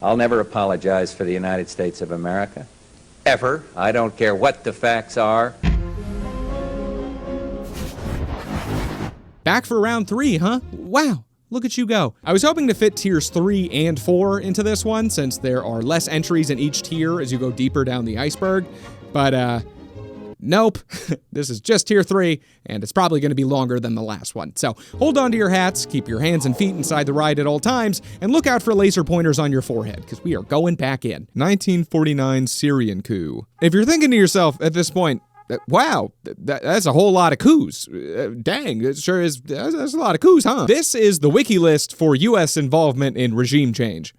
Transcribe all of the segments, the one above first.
I'll never apologize for the United States of America. Ever. I don't care what the facts are. Back for round 3, huh? Wow. Look at you go. I was hoping to fit tiers 3 and 4 into this one, since there are less entries in each tier as you go deeper down the iceberg, but nope. This is just tier 3, and it's probably going to be longer than the last one. So hold on to your hats, keep your hands and feet inside the ride at all times, and look out for laser pointers on your forehead, because we are going back in. 1949 Syrian coup. If you're thinking to yourself at this point, wow, that's a whole lot of coups. Dang, it sure is. That's a lot of coups, huh? This is the wiki list for U.S. involvement in regime change.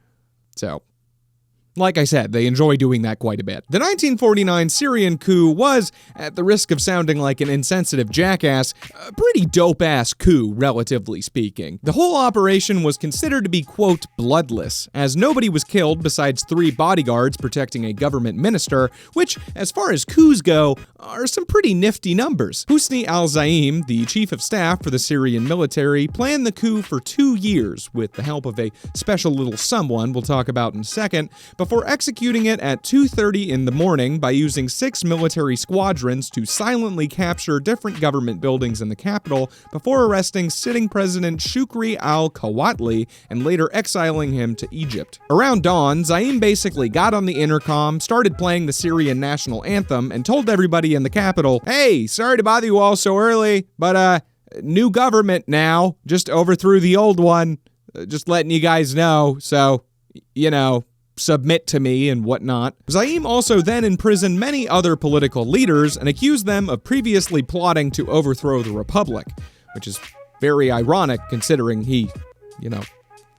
So, like I said, they enjoy doing that quite a bit. The 1949 Syrian coup was, at the risk of sounding like an insensitive jackass, a pretty dope-ass coup, relatively speaking. The whole operation was considered to be, quote, bloodless, as nobody was killed besides 3 bodyguards protecting a government minister, which, as far as coups go, are some pretty nifty numbers. Husni al-Zaim, the chief of staff for the Syrian military, planned the coup for 2 years, with the help of a special little someone we'll talk about in a second, before executing it at 2:30 in the morning by using 6 military squadrons to silently capture different government buildings in the capital before arresting sitting President Shukri al-Quwatli and later exiling him to Egypt. Around dawn, Zaim basically got on the intercom, started playing the Syrian national anthem, and told everybody in the capital, "Hey, sorry to bother you all so early, but new government now, just overthrew the old one, just letting you guys know, so, you know, submit to me and whatnot." Zaim also then imprisoned many other political leaders and accused them of previously plotting to overthrow the republic, which is very ironic considering he,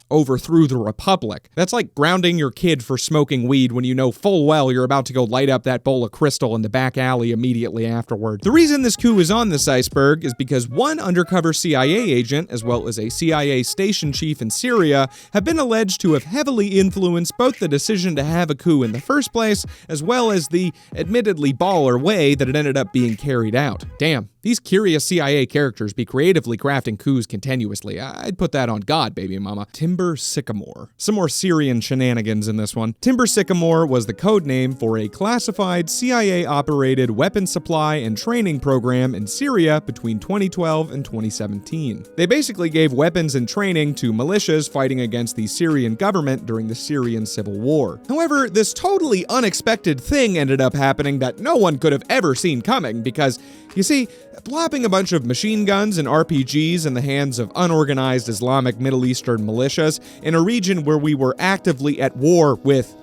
overthrew the republic. That's like grounding your kid for smoking weed when you know full well you're about to go light up that bowl of crystal in the back alley immediately afterward. The reason this coup is on this iceberg is because one undercover CIA agent, as well as a CIA station chief in Syria, have been alleged to have heavily influenced both the decision to have a coup in the first place, as well as the admittedly baller way that it ended up being carried out. Damn. These curious CIA characters be creatively crafting coups continuously. I'd put that on God, baby mama. Timber Sycamore. Some more Syrian shenanigans in this one. Timber Sycamore was the code name for a classified CIA-operated weapons supply and training program in Syria between 2012 and 2017. They basically gave weapons and training to militias fighting against the Syrian government during the Syrian civil war. However, this totally unexpected thing ended up happening that no one could have ever seen coming because, you see, plopping a bunch of machine guns and RPGs in the hands of unorganized Islamic Middle Eastern militias in a region where we were actively at war with,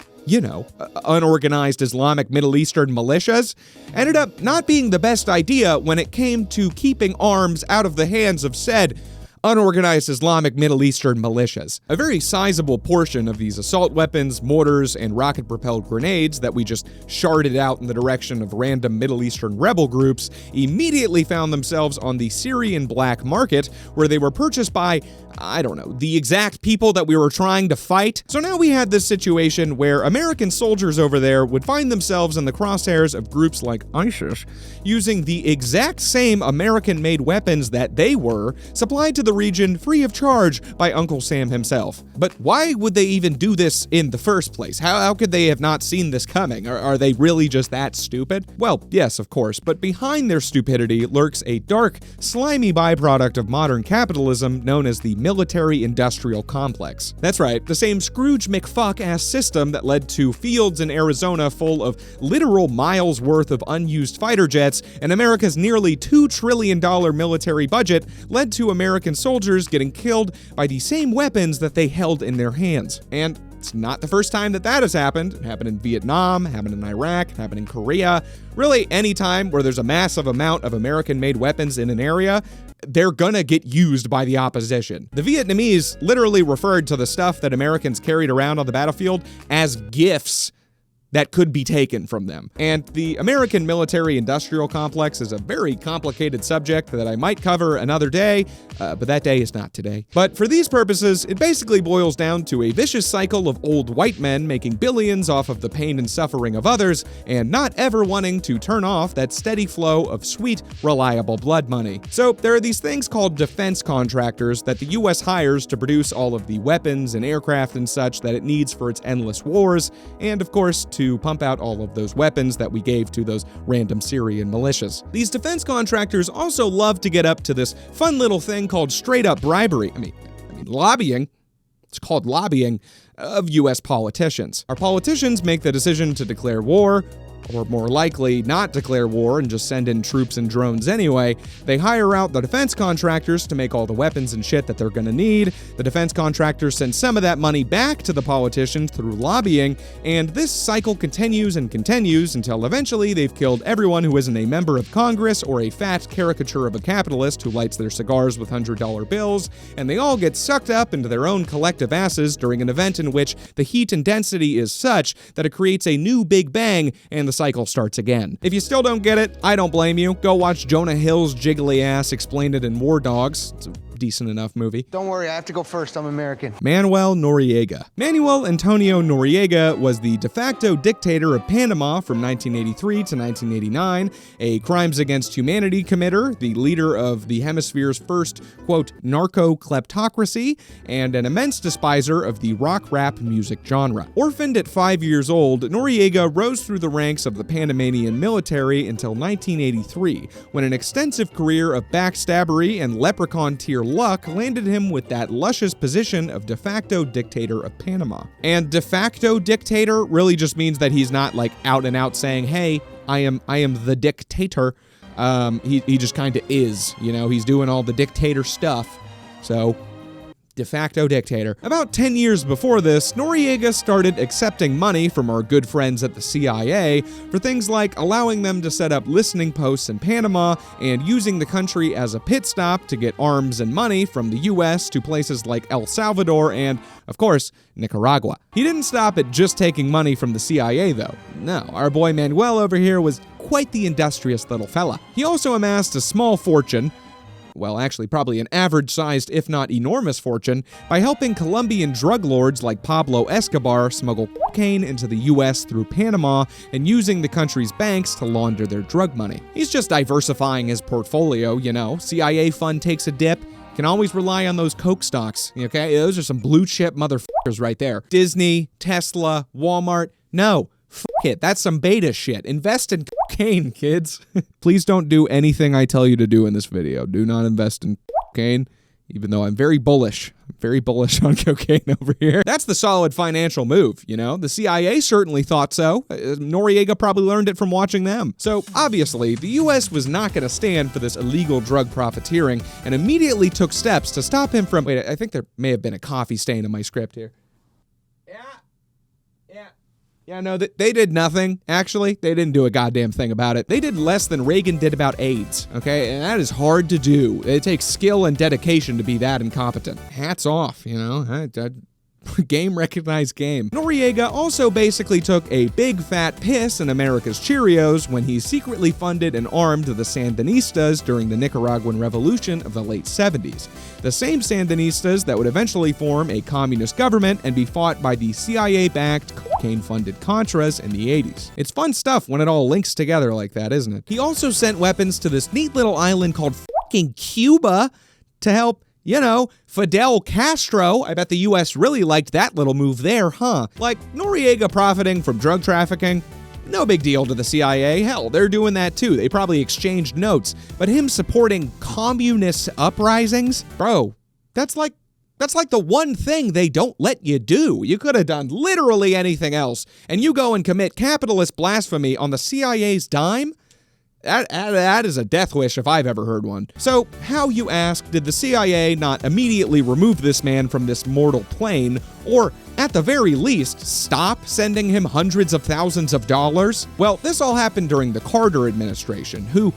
unorganized Islamic Middle Eastern militias ended up not being the best idea when it came to keeping arms out of the hands of said unorganized Islamic Middle Eastern militias. A very sizable portion of these assault weapons, mortars, and rocket-propelled grenades that we just sharded out in the direction of random Middle Eastern rebel groups immediately found themselves on the Syrian black market, where they were purchased by, the exact people that we were trying to fight. So now we had this situation where American soldiers over there would find themselves in the crosshairs of groups like ISIS, using the exact same American-made weapons that they were, supplied to the region free of charge by Uncle Sam himself. But why would they even do this in the first place? How could they have not seen this coming? Are they really just that stupid? Well, yes, of course, but behind their stupidity lurks a dark, slimy byproduct of modern capitalism known as the military-industrial complex. That's right, the same Scrooge McFuck-ass system that led to fields in Arizona full of literal miles worth of unused fighter jets and America's nearly $2 trillion military budget led to American soldiers getting killed by the same weapons that they held in their hands. And it's not the first time that has happened. It happened in Vietnam, happened in Iraq, happened in Korea. Really, any time where there's a massive amount of American-made weapons in an area, they're gonna get used by the opposition. The Vietnamese literally referred to the stuff that Americans carried around on the battlefield as gifts that could be taken from them. And the American military-industrial complex is a very complicated subject that I might cover another day, but that day is not today. But for these purposes, it basically boils down to a vicious cycle of old white men making billions off of the pain and suffering of others, and not ever wanting to turn off that steady flow of sweet, reliable blood money. So there are these things called defense contractors that the US hires to produce all of the weapons and aircraft and such that it needs for its endless wars, and of course, to pump out all of those weapons that we gave to those random Syrian militias. These defense contractors also love to get up to this fun little thing called straight-up bribery. I mean, lobbying. It's called lobbying of US politicians. Our politicians make the decision to declare war, or more likely not declare war and just send in troops and drones anyway. They hire out the defense contractors to make all the weapons and shit that they're gonna need. The defense contractors send some of that money back to the politicians through lobbying, and this cycle continues and continues until eventually they've killed everyone who isn't a member of Congress or a fat caricature of a capitalist who lights their cigars with $100 bills, and they all get sucked up into their own collective asses during an event in which the heat and density is such that it creates a new Big Bang and the cycle starts again. If you still don't get it, I don't blame you. Go watch Jonah Hill's jiggly ass explain it in War Dogs. It's a decent enough movie. Don't worry, I have to go first. I'm American. Manuel Noriega. Manuel Antonio Noriega was the de facto dictator of Panama from 1983 to 1989, a crimes against humanity committer, the leader of the hemisphere's first, quote, narco-kleptocracy, and an immense despiser of the rock-rap music genre. Orphaned at 5 years old, Noriega rose through the ranks of the Panamanian military until 1983, when an extensive career of backstabbery and leprechaun-tier luck landed him with that luscious position of de facto dictator of Panama. And de facto dictator really just means that he's not like out and out saying, hey, I am the dictator. He just kind of is, you know, he's doing all the dictator stuff. So, de facto dictator. About 10 years before this, Noriega started accepting money from our good friends at the CIA for things like allowing them to set up listening posts in Panama and using the country as a pit stop to get arms and money from the US to places like El Salvador and, of course, Nicaragua. He didn't stop at just taking money from the CIA, though. No, our boy Manuel over here was quite the industrious little fella. He also amassed a small fortune, well, actually probably an average-sized, if not enormous fortune, by helping Colombian drug lords like Pablo Escobar smuggle cocaine into the US through Panama and using the country's banks to launder their drug money. He's just diversifying his portfolio, you know. CIA fund takes a dip. Can always rely on those Coke stocks, okay? Those are some blue chip motherfuckers right there. Disney, Tesla, Walmart, no. F it, that's some beta shit. Invest in cocaine, kids. Please don't do anything I tell you to do in this video. Do not invest in cocaine, even though I'm very bullish. On cocaine over here. That's the solid financial move, you know? The CIA certainly thought so. Noriega probably learned it from watching them. So, obviously, the US was not going to stand for this illegal drug profiteering and immediately took steps to stop him from... Wait, I think there may have been a coffee stain in my script here. Yeah, no, they did nothing, actually. They didn't do a goddamn thing about it. They did less than Reagan did about AIDS, okay? And that is hard to do. It takes skill and dedication to be that incompetent. Hats off, you know? Game recognized game. Noriega also basically took a big fat piss in America's Cheerios when he secretly funded and armed the Sandinistas during the Nicaraguan Revolution of the late 70s. The same Sandinistas that would eventually form a communist government and be fought by the CIA-backed, cocaine-funded Contras in the 80s. It's fun stuff when it all links together like that, isn't it? He also sent weapons to this neat little island called fucking Cuba to help, you know, Fidel Castro. I bet the US really liked that little move there, huh? Like, Noriega profiting from drug trafficking, no big deal to the CIA. Hell, they're doing that too. They probably exchanged notes. But him supporting communist uprisings? Bro, that's like the one thing they don't let you do. You could have done literally anything else, and you go and commit capitalist blasphemy on the CIA's dime? That is a death wish if I've ever heard one. So, how, you ask, did the CIA not immediately remove this man from this mortal plane, or, at the very least, stop sending him hundreds of thousands of dollars? Well, this all happened during the Carter administration, who,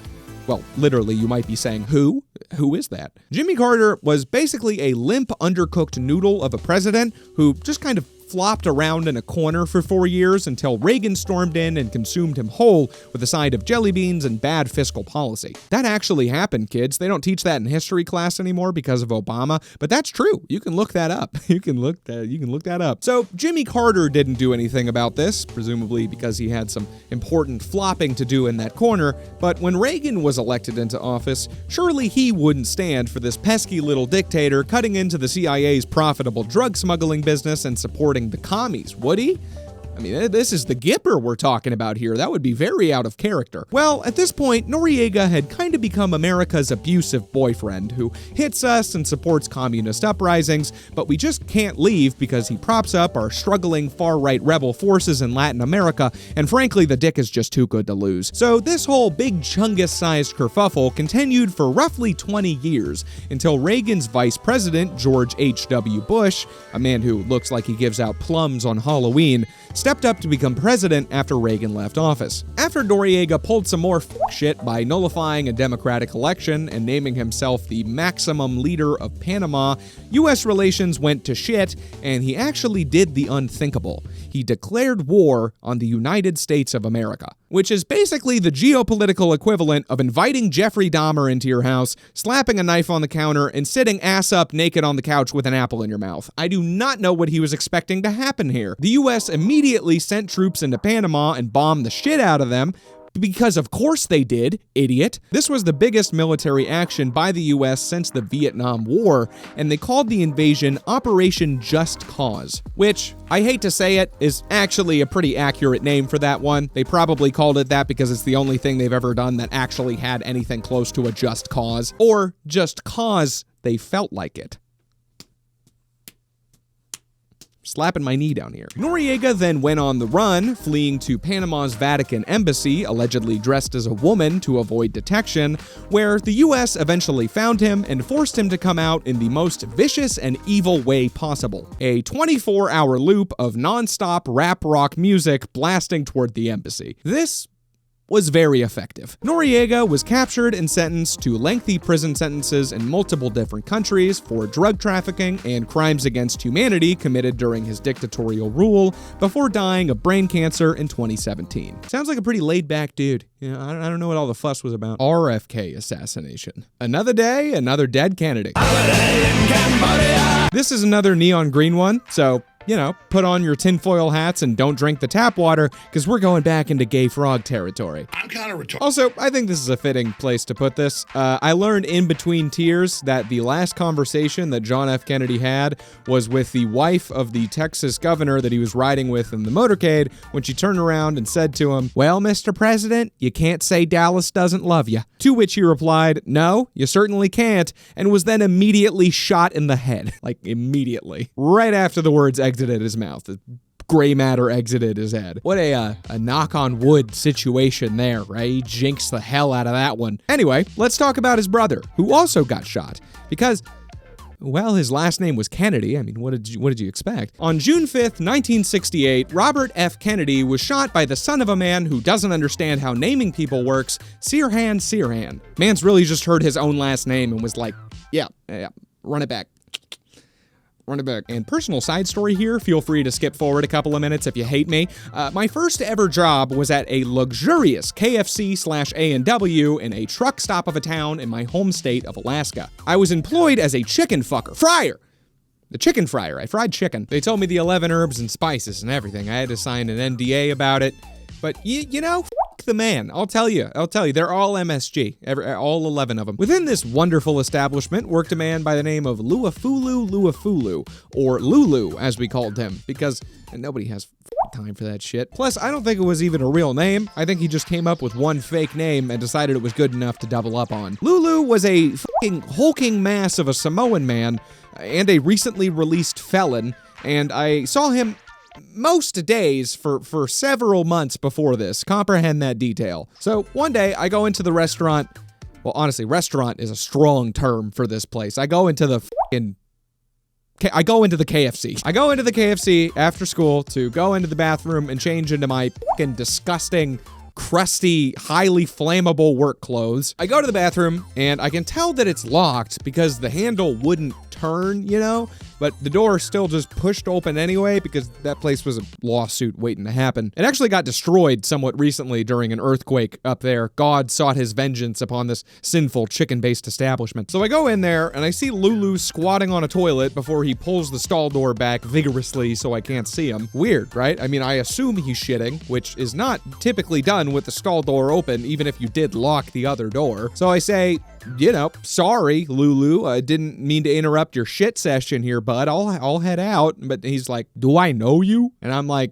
well, literally, you might be saying, who? Who is that? Jimmy Carter was basically a limp, undercooked noodle of a president who just kind of flopped around in a corner for 4 years until Reagan stormed in and consumed him whole with a side of jelly beans and bad fiscal policy. That actually happened, kids. They don't teach that in history class anymore because of Obama, but that's true. You can look that up. You can look that up. So Jimmy Carter didn't do anything about this, presumably because he had some important flopping to do in that corner, but when Reagan was elected into office, surely he wouldn't stand for this pesky little dictator cutting into the CIA's profitable drug smuggling business and supporting the commies, would he? I mean, this is the Gipper we're talking about here. That would be very out of character. Well, at this point, Noriega had kind of become America's abusive boyfriend who hits us and supports communist uprisings, but we just can't leave because he props up our struggling far-right rebel forces in Latin America, and frankly, the dick is just too good to lose. So this whole big Chungus-sized kerfuffle continued for roughly 20 years until Reagan's vice president, George H.W. Bush, a man who looks like he gives out plums on Halloween, stepped up to become president after Reagan left office. After Noriega pulled some more shit by nullifying a democratic election and naming himself the maximum leader of Panama, U.S. relations went to shit, and he actually did the unthinkable. He declared war on the United States of America, which is basically the geopolitical equivalent of inviting Jeffrey Dahmer into your house, slapping a knife on the counter, and sitting ass up naked on the couch with an apple in your mouth. I do not know what he was expecting to happen here. The U.S. immediately sent troops into Panama and bombed the shit out of them, because of course they did, idiot. This was the biggest military action by the US since the Vietnam War, and they called the invasion Operation Just Cause, which, I hate to say it, is actually a pretty accurate name for that one. They probably called it that because it's the only thing they've ever done that actually had anything close to a just cause, or just cause they felt like it. Slapping my knee down here. Noriega then went on the run, fleeing to Panama's Vatican embassy, allegedly dressed as a woman to avoid detection, where the US eventually found him and forced him to come out in the most vicious and evil way possible. A 24-hour loop of non-stop rap rock music blasting toward the embassy. This was very effective. Noriega was captured and sentenced to lengthy prison sentences in multiple different countries for drug trafficking and crimes against humanity committed during his dictatorial rule before dying of brain cancer in 2017. Sounds like a pretty laid-back dude. You know, I don't know what all the fuss was about. RFK assassination. Another day, another dead candidate. This is another neon green one, so you know, put on your tinfoil hats and don't drink the tap water, because we're going back into gay frog territory. I'm kind of retarded. Also, I think this is a fitting place to put this. I learned in between tears that the last conversation that John F. Kennedy had was with the wife of the Texas governor that he was riding with in the motorcade when she turned around and said to him, "Well, Mr. President, you can't say Dallas doesn't love you." To which he replied, "No, you certainly can't," and was then immediately shot in the head. Like, immediately. Right after the words exited his mouth. The gray matter exited his head. What a knock on wood situation there, right? He jinxed the hell out of that one. Anyway, let's talk about his brother, who also got shot. Because, well, his last name was Kennedy. I mean, what did you expect? On June 5th, 1968, Robert F. Kennedy was shot by the son of a man who doesn't understand how naming people works, Syrian. Man's really just heard his own last name and was like, yeah, run it back. And personal side story here, feel free to skip forward a couple of minutes if you hate me. My first ever job was at a luxurious KFC/A&W in a truck stop of a town in my home state of Alaska. I was employed as a chicken fryer. The chicken fryer. I fried chicken. They told me the 11 herbs and spices and everything. I had to sign an NDA about it. But you know, the man. I'll tell you, they're all MSG, all 11 of them. Within this wonderful establishment worked a man by the name of Luafulu, or Lulu, as we called him, because nobody has time for that shit. Plus, I don't think it was even a real name. I think he just came up with one fake name and decided it was good enough to double up on. Lulu was a fucking hulking mass of a Samoan man and a recently released felon, and I saw him most days for several months before this. Comprehend that detail. So one day I go into the restaurant. Well, honestly, restaurant is a strong term for this place. I go into the KFC. I go into the KFC after school to go into the bathroom and change into my fucking disgusting, crusty, highly flammable work clothes. I go to the bathroom and I can tell that it's locked because the handle wouldn't turn, you know? but the door still just pushed open anyway because that place was a lawsuit waiting to happen. It actually got destroyed somewhat recently during an earthquake up there. God sought his vengeance upon this sinful chicken-based establishment. So I go in there and I see Lulu squatting on a toilet before he pulls the stall door back vigorously so I can't see him. Weird, right? I mean, I assume he's shitting, which is not typically done with the stall door open, even if you did lock the other door. So I say, sorry, Lulu, I didn't mean to interrupt your shit session here, bud. I'll head out. But he's like, do I know you? And I'm like,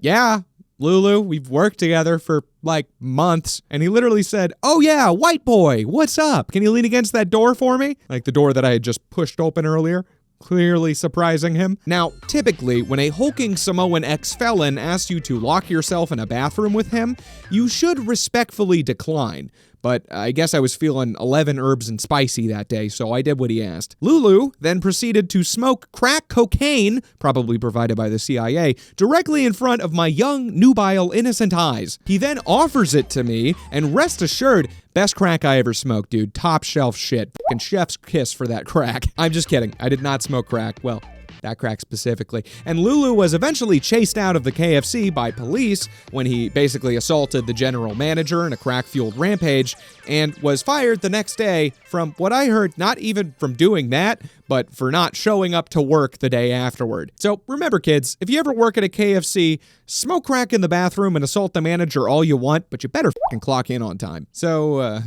yeah, Lulu, we've worked together for like months. And he literally said, oh yeah, white boy, what's up? Can you lean against that door for me? Like the door that I had just pushed open earlier. Clearly surprising him. Now, typically, when a hulking Samoan ex-felon asks you to lock yourself in a bathroom with him, you should respectfully decline. But I guess I was feeling 11 herbs and spicy that day, so I did what he asked. Lulu then proceeded to smoke crack cocaine, probably provided by the CIA, directly in front of my young, nubile, innocent eyes. He then offers it to me, and rest assured, best crack I ever smoked, dude. Top shelf shit. Fucking chef's kiss for that crack. I'm just kidding. I did not smoke crack. Well, that crack specifically. And Lulu was eventually chased out of the KFC by police when he basically assaulted the general manager in a crack-fueled rampage and was fired the next day from what I heard, not even from doing that, but for not showing up to work the day afterward. So remember, kids, if you ever work at a KFC, smoke crack in the bathroom and assault the manager all you want, but you better fucking clock in on time. So,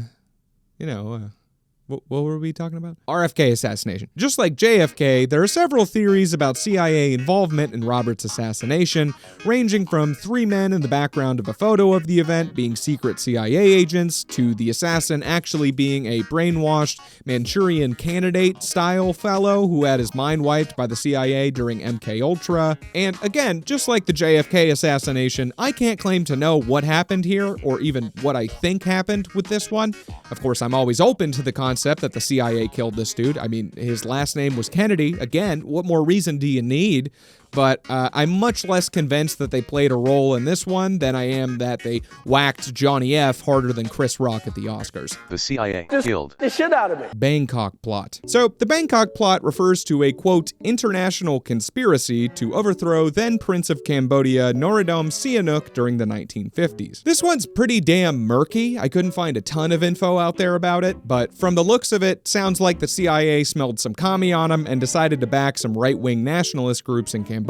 what were we talking about? RFK assassination. Just like JFK, there are several theories about CIA involvement in Robert's assassination, ranging from 3 men in the background of a photo of the event being secret CIA agents, to the assassin actually being a brainwashed Manchurian candidate-style fellow who had his mind wiped by the CIA during MKUltra. And again, just like the JFK assassination, I can't claim to know what happened here, or even what I think happened with this one. Of course, I'm always open to the concept that the CIA killed this dude. I mean, his last name was Kennedy. Again, what more reason do you need? But I'm much less convinced that they played a role in this one than I am that they whacked Johnny F harder than Chris Rock at the Oscars. The CIA killed the shit out of me. Bangkok plot. So the Bangkok plot refers to a, quote, international conspiracy to overthrow then Prince of Cambodia Norodom Sihanouk during the 1950s. This one's pretty damn murky. I couldn't find a ton of info out there about it, but from the looks of it, sounds like the CIA smelled some commie on them and decided to back some right-wing nationalist groups in Cambodia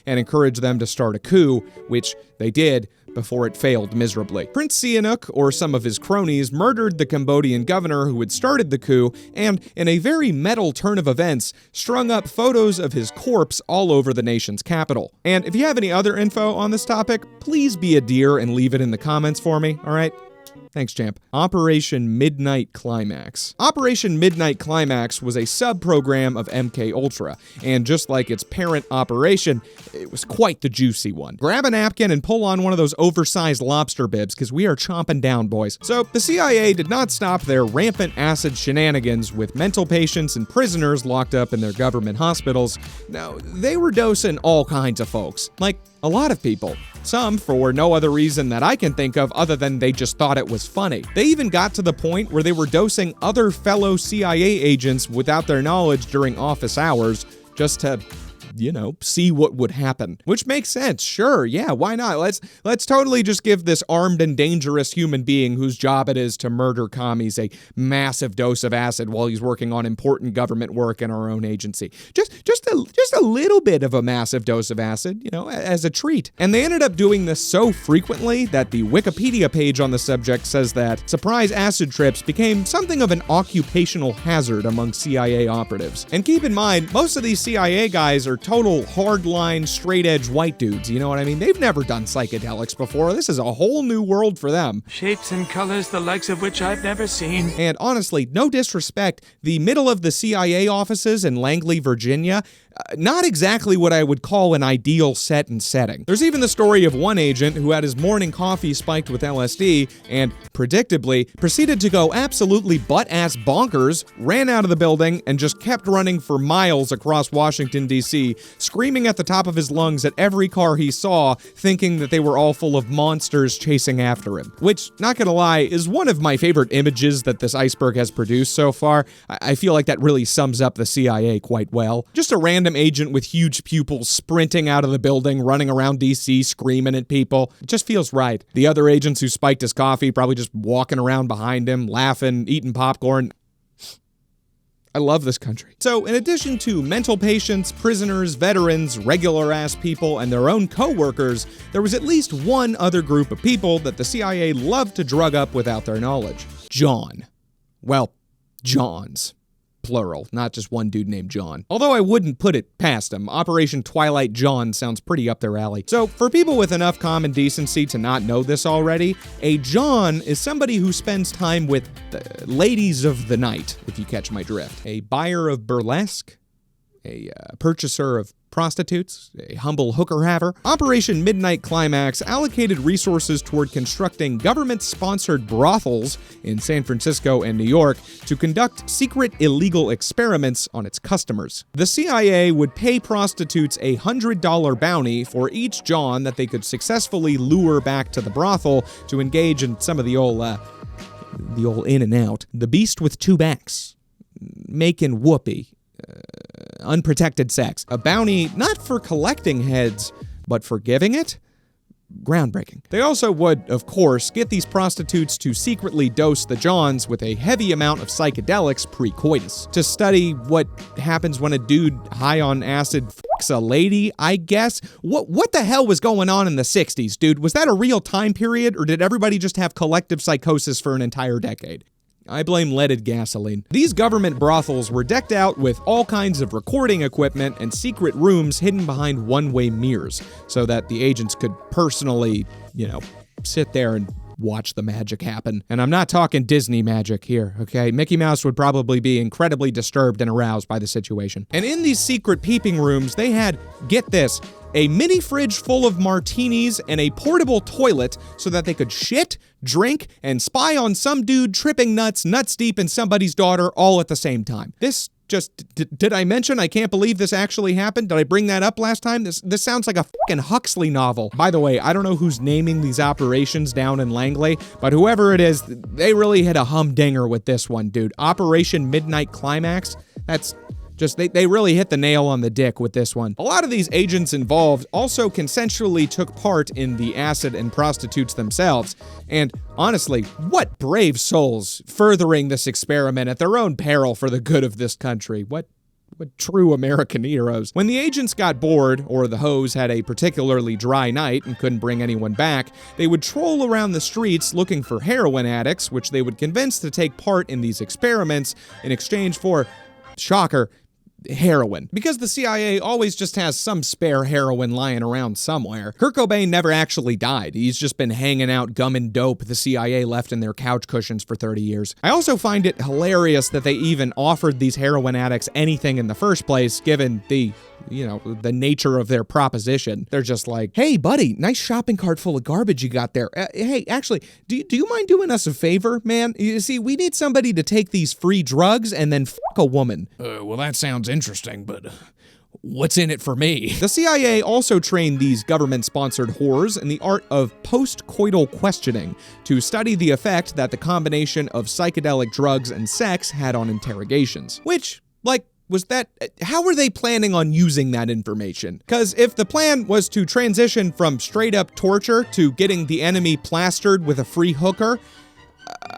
and encourage them to start a coup, which they did before it failed miserably. Prince Sihanouk, or some of his cronies, murdered the Cambodian governor who had started the coup, and in a very metal turn of events, strung up photos of his corpse all over the nation's capital. And if you have any other info on this topic, please be a dear and leave it in the comments for me, all right? Thanks, champ. Operation Midnight Climax. Operation Midnight Climax was a sub-program of MKUltra, and just like its parent operation, it was quite the juicy one. Grab a napkin and pull on one of those oversized lobster bibs, because we are chomping down, boys. So, the CIA did not stop their rampant acid shenanigans with mental patients and prisoners locked up in their government hospitals. No, they were dosing all kinds of folks. Like, a lot of people. Some for no other reason that I can think of other than they just thought it was funny. They even got to the point where they were dosing other fellow CIA agents without their knowledge during office hours just to, see what would happen. Which makes sense. Sure, yeah, why not? Let's totally just give this armed and dangerous human being whose job it is to murder commies a massive dose of acid while he's working on important government work in our own agency. Just a little bit of a massive dose of acid, as a treat. And they ended up doing this so frequently that the Wikipedia page on the subject says that surprise acid trips became something of an occupational hazard among CIA operatives. And keep in mind, most of these CIA guys are total hardline, straight-edge white dudes, you know what I mean? They've never done psychedelics before. This is a whole new world for them. Shapes and colors the likes of which I've never seen. And honestly, no disrespect, the middle of the CIA offices in Langley, Virginia, not exactly what I would call an ideal set and setting. There's even the story of one agent who had his morning coffee spiked with LSD and, predictably, proceeded to go absolutely butt-ass bonkers, ran out of the building, and just kept running for miles across Washington, D.C., screaming at the top of his lungs at every car he saw, thinking that they were all full of monsters chasing after him. Which, not gonna lie, is one of my favorite images that this Iceberg has produced so far. I feel like that really sums up the CIA quite well. Just a random random agent with huge pupils sprinting out of the building, running around DC, screaming at people. It just feels right. The other agents who spiked his coffee probably just walking around behind him, laughing, eating popcorn. I love this country. So, in addition to mental patients, prisoners, veterans, regular-ass people, and their own co-workers, there was at least one other group of people that the CIA loved to drug up without their knowledge. John. Well, Johns. Plural, not just one dude named John. Although I wouldn't put it past him. Operation Twilight John sounds pretty up their alley. So, for people with enough common decency to not know this already, a John is somebody who spends time with ladies of the night, if you catch my drift. A buyer of burlesque, a purchaser of prostitutes, a humble hooker-haver. Operation Midnight Climax allocated resources toward constructing government-sponsored brothels in San Francisco and New York to conduct secret illegal experiments on its customers. The CIA would pay prostitutes a $100 bounty for each John that they could successfully lure back to the brothel to engage in some of the old in and out. The beast with two backs. Making whoopee. Unprotected sex. A bounty not for collecting heads, but for giving it? Groundbreaking. They also would, of course, get these prostitutes to secretly dose the Johns with a heavy amount of psychedelics pre-coitus to study what happens when a dude high on acid fucks a lady, I guess. What the hell was going on in the 60s, dude? Was that a real time period, or did everybody just have collective psychosis for an entire decade? I blame leaded gasoline. These government brothels were decked out with all kinds of recording equipment and secret rooms hidden behind one-way mirrors so that the agents could personally, sit there and watch the magic happen. And I'm not talking Disney magic here, okay? Mickey Mouse would probably be incredibly disturbed and aroused by the situation. And in these secret peeping rooms, they had, get this, a mini fridge full of martinis and a portable toilet so that they could shit, drink, and spy on some dude tripping nuts deep in somebody's daughter all at the same time. This did I mention I can't believe this actually happened? Did I bring that up last time? This sounds like a fucking Huxley novel. By the way, I don't know who's naming these operations down in Langley, but whoever it is, they really hit a humdinger with this one, dude. Operation Midnight Climax, that's just, they really hit the nail on the dick with this one. A lot of these agents involved also consensually took part in the acid and prostitutes themselves. And honestly, what brave souls furthering this experiment at their own peril for the good of this country. What true American heroes. When the agents got bored, or the hoes had a particularly dry night and couldn't bring anyone back, they would troll around the streets looking for heroin addicts, which they would convince to take part in these experiments in exchange for, shocker, heroin. Because the CIA always just has some spare heroin lying around somewhere. Kurt Cobain never actually died. He's just been hanging out gumming dope the CIA left in their couch cushions for 30 years. I also find it hilarious that they even offered these heroin addicts anything in the first place, given the nature of their proposition. They're just like, hey, buddy, nice shopping cart full of garbage you got there. Hey, actually, do you mind doing us a favor, man? You see, we need somebody to take these free drugs and then fuck a woman. Well, that sounds interesting, but what's in it for me? The CIA also trained these government-sponsored whores in the art of post-coital questioning to study the effect that the combination of psychedelic drugs and sex had on interrogations. Which, how were they planning on using that information? Because if the plan was to transition from straight-up torture to getting the enemy plastered with a free hooker,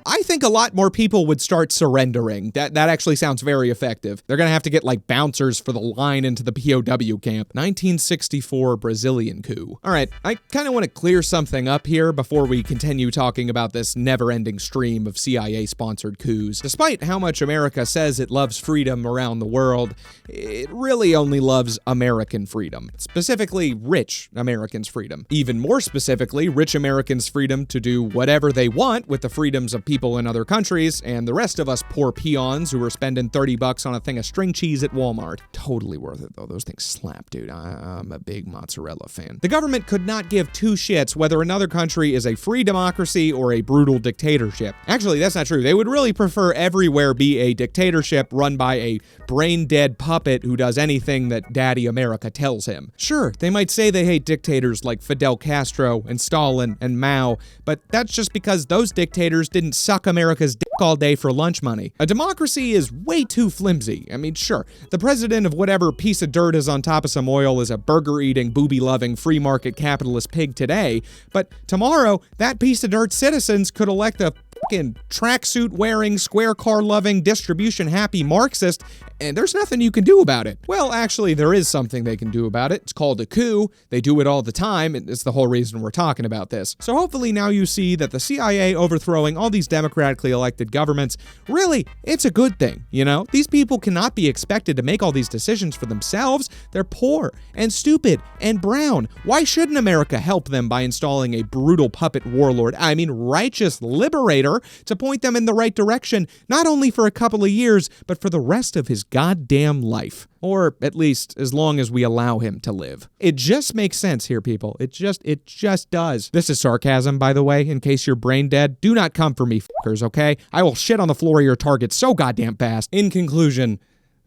I think a lot more people would start surrendering. That actually sounds very effective. They're gonna have to get bouncers for the line into the POW camp. 1964 Brazilian coup. All right, I kind of want to clear something up here before we continue talking about this never-ending stream of CIA-sponsored coups. Despite how much America says it loves freedom around the world, it really only loves American freedom. Specifically, rich Americans' freedom. Even more specifically, rich Americans' freedom to do whatever they want with the freedoms of people in other countries, and the rest of us poor peons who are spending $30 on a thing of string cheese at Walmart. Totally worth it, though. Those things slap, dude. I'm a big mozzarella fan. The government could not give two shits whether another country is a free democracy or a brutal dictatorship. Actually, that's not true. They would really prefer everywhere be a dictatorship run by a brain-dead puppet who does anything that Daddy America tells him. Sure, they might say they hate dictators like Fidel Castro and Stalin and Mao, but that's just because those dictators didn't suck America's dick all day for lunch money. A democracy is way too flimsy. I mean, sure, the president of whatever piece of dirt is on top of some oil is a burger-eating, booby-loving, free-market capitalist pig today, but tomorrow, that piece of dirt citizens could elect a fucking tracksuit-wearing, square-car-loving, distribution-happy Marxist, and there's nothing you can do about it. Well, actually, there is something they can do about it. It's called a coup. They do it all the time, and it's the whole reason we're talking about this. So hopefully now you see that the CIA overthrowing all these democratically elected governments, really, it's a good thing, you know? These people cannot be expected to make all these decisions for themselves. They're poor and stupid and brown. Why shouldn't America help them by installing a brutal puppet warlord, I mean righteous liberator, to point them in the right direction, not only for a couple of years, but for the rest of his goddamn life? Or at least as long as we allow him to live. It just makes sense here, people. It just does. This is sarcasm, by the way, in case you're brain dead. Do not come for me, fuckers, okay? I will shit on the floor of your target so goddamn fast. In conclusion,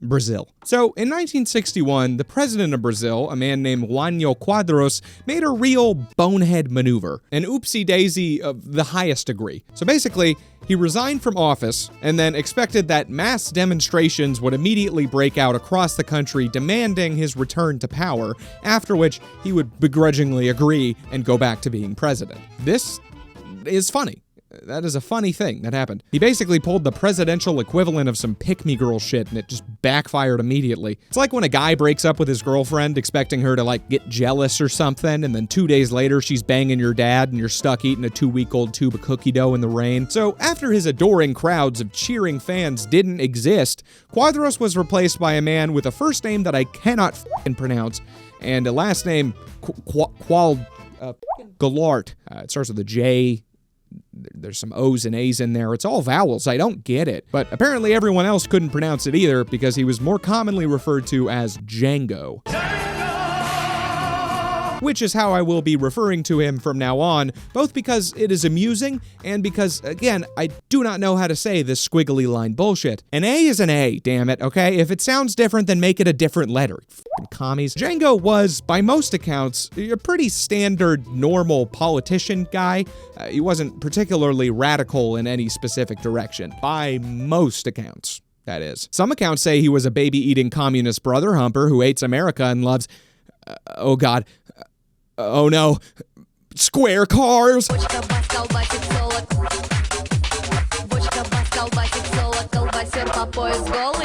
Brazil. So, in 1961, the president of Brazil, a man named Juanio Quadros, made a real bonehead maneuver, an oopsie-daisy of the highest degree. So basically, he resigned from office and then expected that mass demonstrations would immediately break out across the country demanding his return to power, after which he would begrudgingly agree and go back to being president. This is funny. That is a funny thing that happened. He basically pulled the presidential equivalent of some pick-me-girl shit, and it just backfired immediately. It's like when a guy breaks up with his girlfriend expecting her to, like, get jealous or something, and then 2 days later she's banging your dad and you're stuck eating a 2-week-old tube of cookie dough in the rain. So after his adoring crowds of cheering fans didn't exist, Quadros was replaced by a man with a first name that I cannot f***ing pronounce, and a last name, Galart. It starts with a J. There's some O's and A's in there. It's all vowels. I don't get it. But apparently everyone else couldn't pronounce it either because he was more commonly referred to as Django. Which is how I will be referring to him from now on, both because it is amusing and because, again, I do not know how to say this squiggly line bullshit. An A is an A, damn it, okay? If it sounds different, then make it a different letter. F***ing commies. Django was, by most accounts, a pretty standard, normal politician guy. He wasn't particularly radical in any specific direction. By most accounts, that is. Some accounts say he was a baby-eating communist brother humper who hates America and loves... oh god. Oh no. Square cars!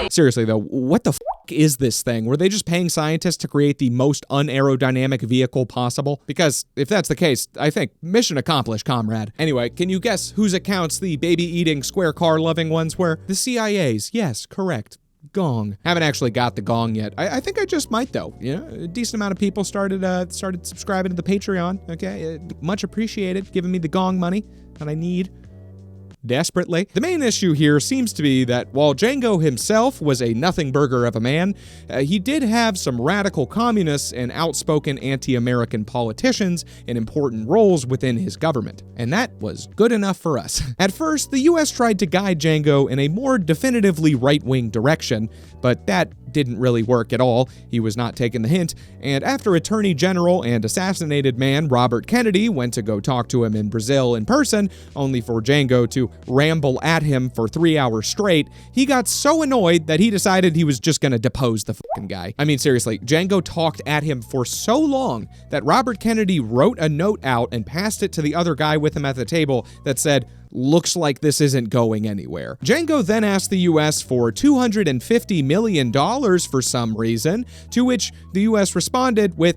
Seriously though, what the f*** is this thing? Were they just paying scientists to create the most unaerodynamic vehicle possible? Because if that's the case, I think mission accomplished, comrade. Anyway, can you guess whose accounts the baby-eating, square car-loving ones were? The CIA's. Yes, correct. Gong. Haven't actually got the gong yet. I think I just might though. You know, a decent amount of people started subscribing to the Patreon. Okay, much appreciated, giving me the gong money that I need desperately. The main issue here seems to be that while Django himself was a nothing burger of a man, he did have some radical communists and outspoken anti-American politicians in important roles within his government. And that was good enough for us. At first, the US tried to guide Django in a more definitively right-wing direction, but that didn't really work at all. He was not taking the hint, and after Attorney General and assassinated man Robert Kennedy went to go talk to him in Brazil in person, only for Django to ramble at him for 3 hours straight, he got so annoyed that he decided he was just gonna depose the fucking guy. I mean, seriously, Django talked at him for so long that Robert Kennedy wrote a note out and passed it to the other guy with him at the table that said, "Looks like this isn't going anywhere." Django then asked the US for $250 million for some reason, to which the US responded with,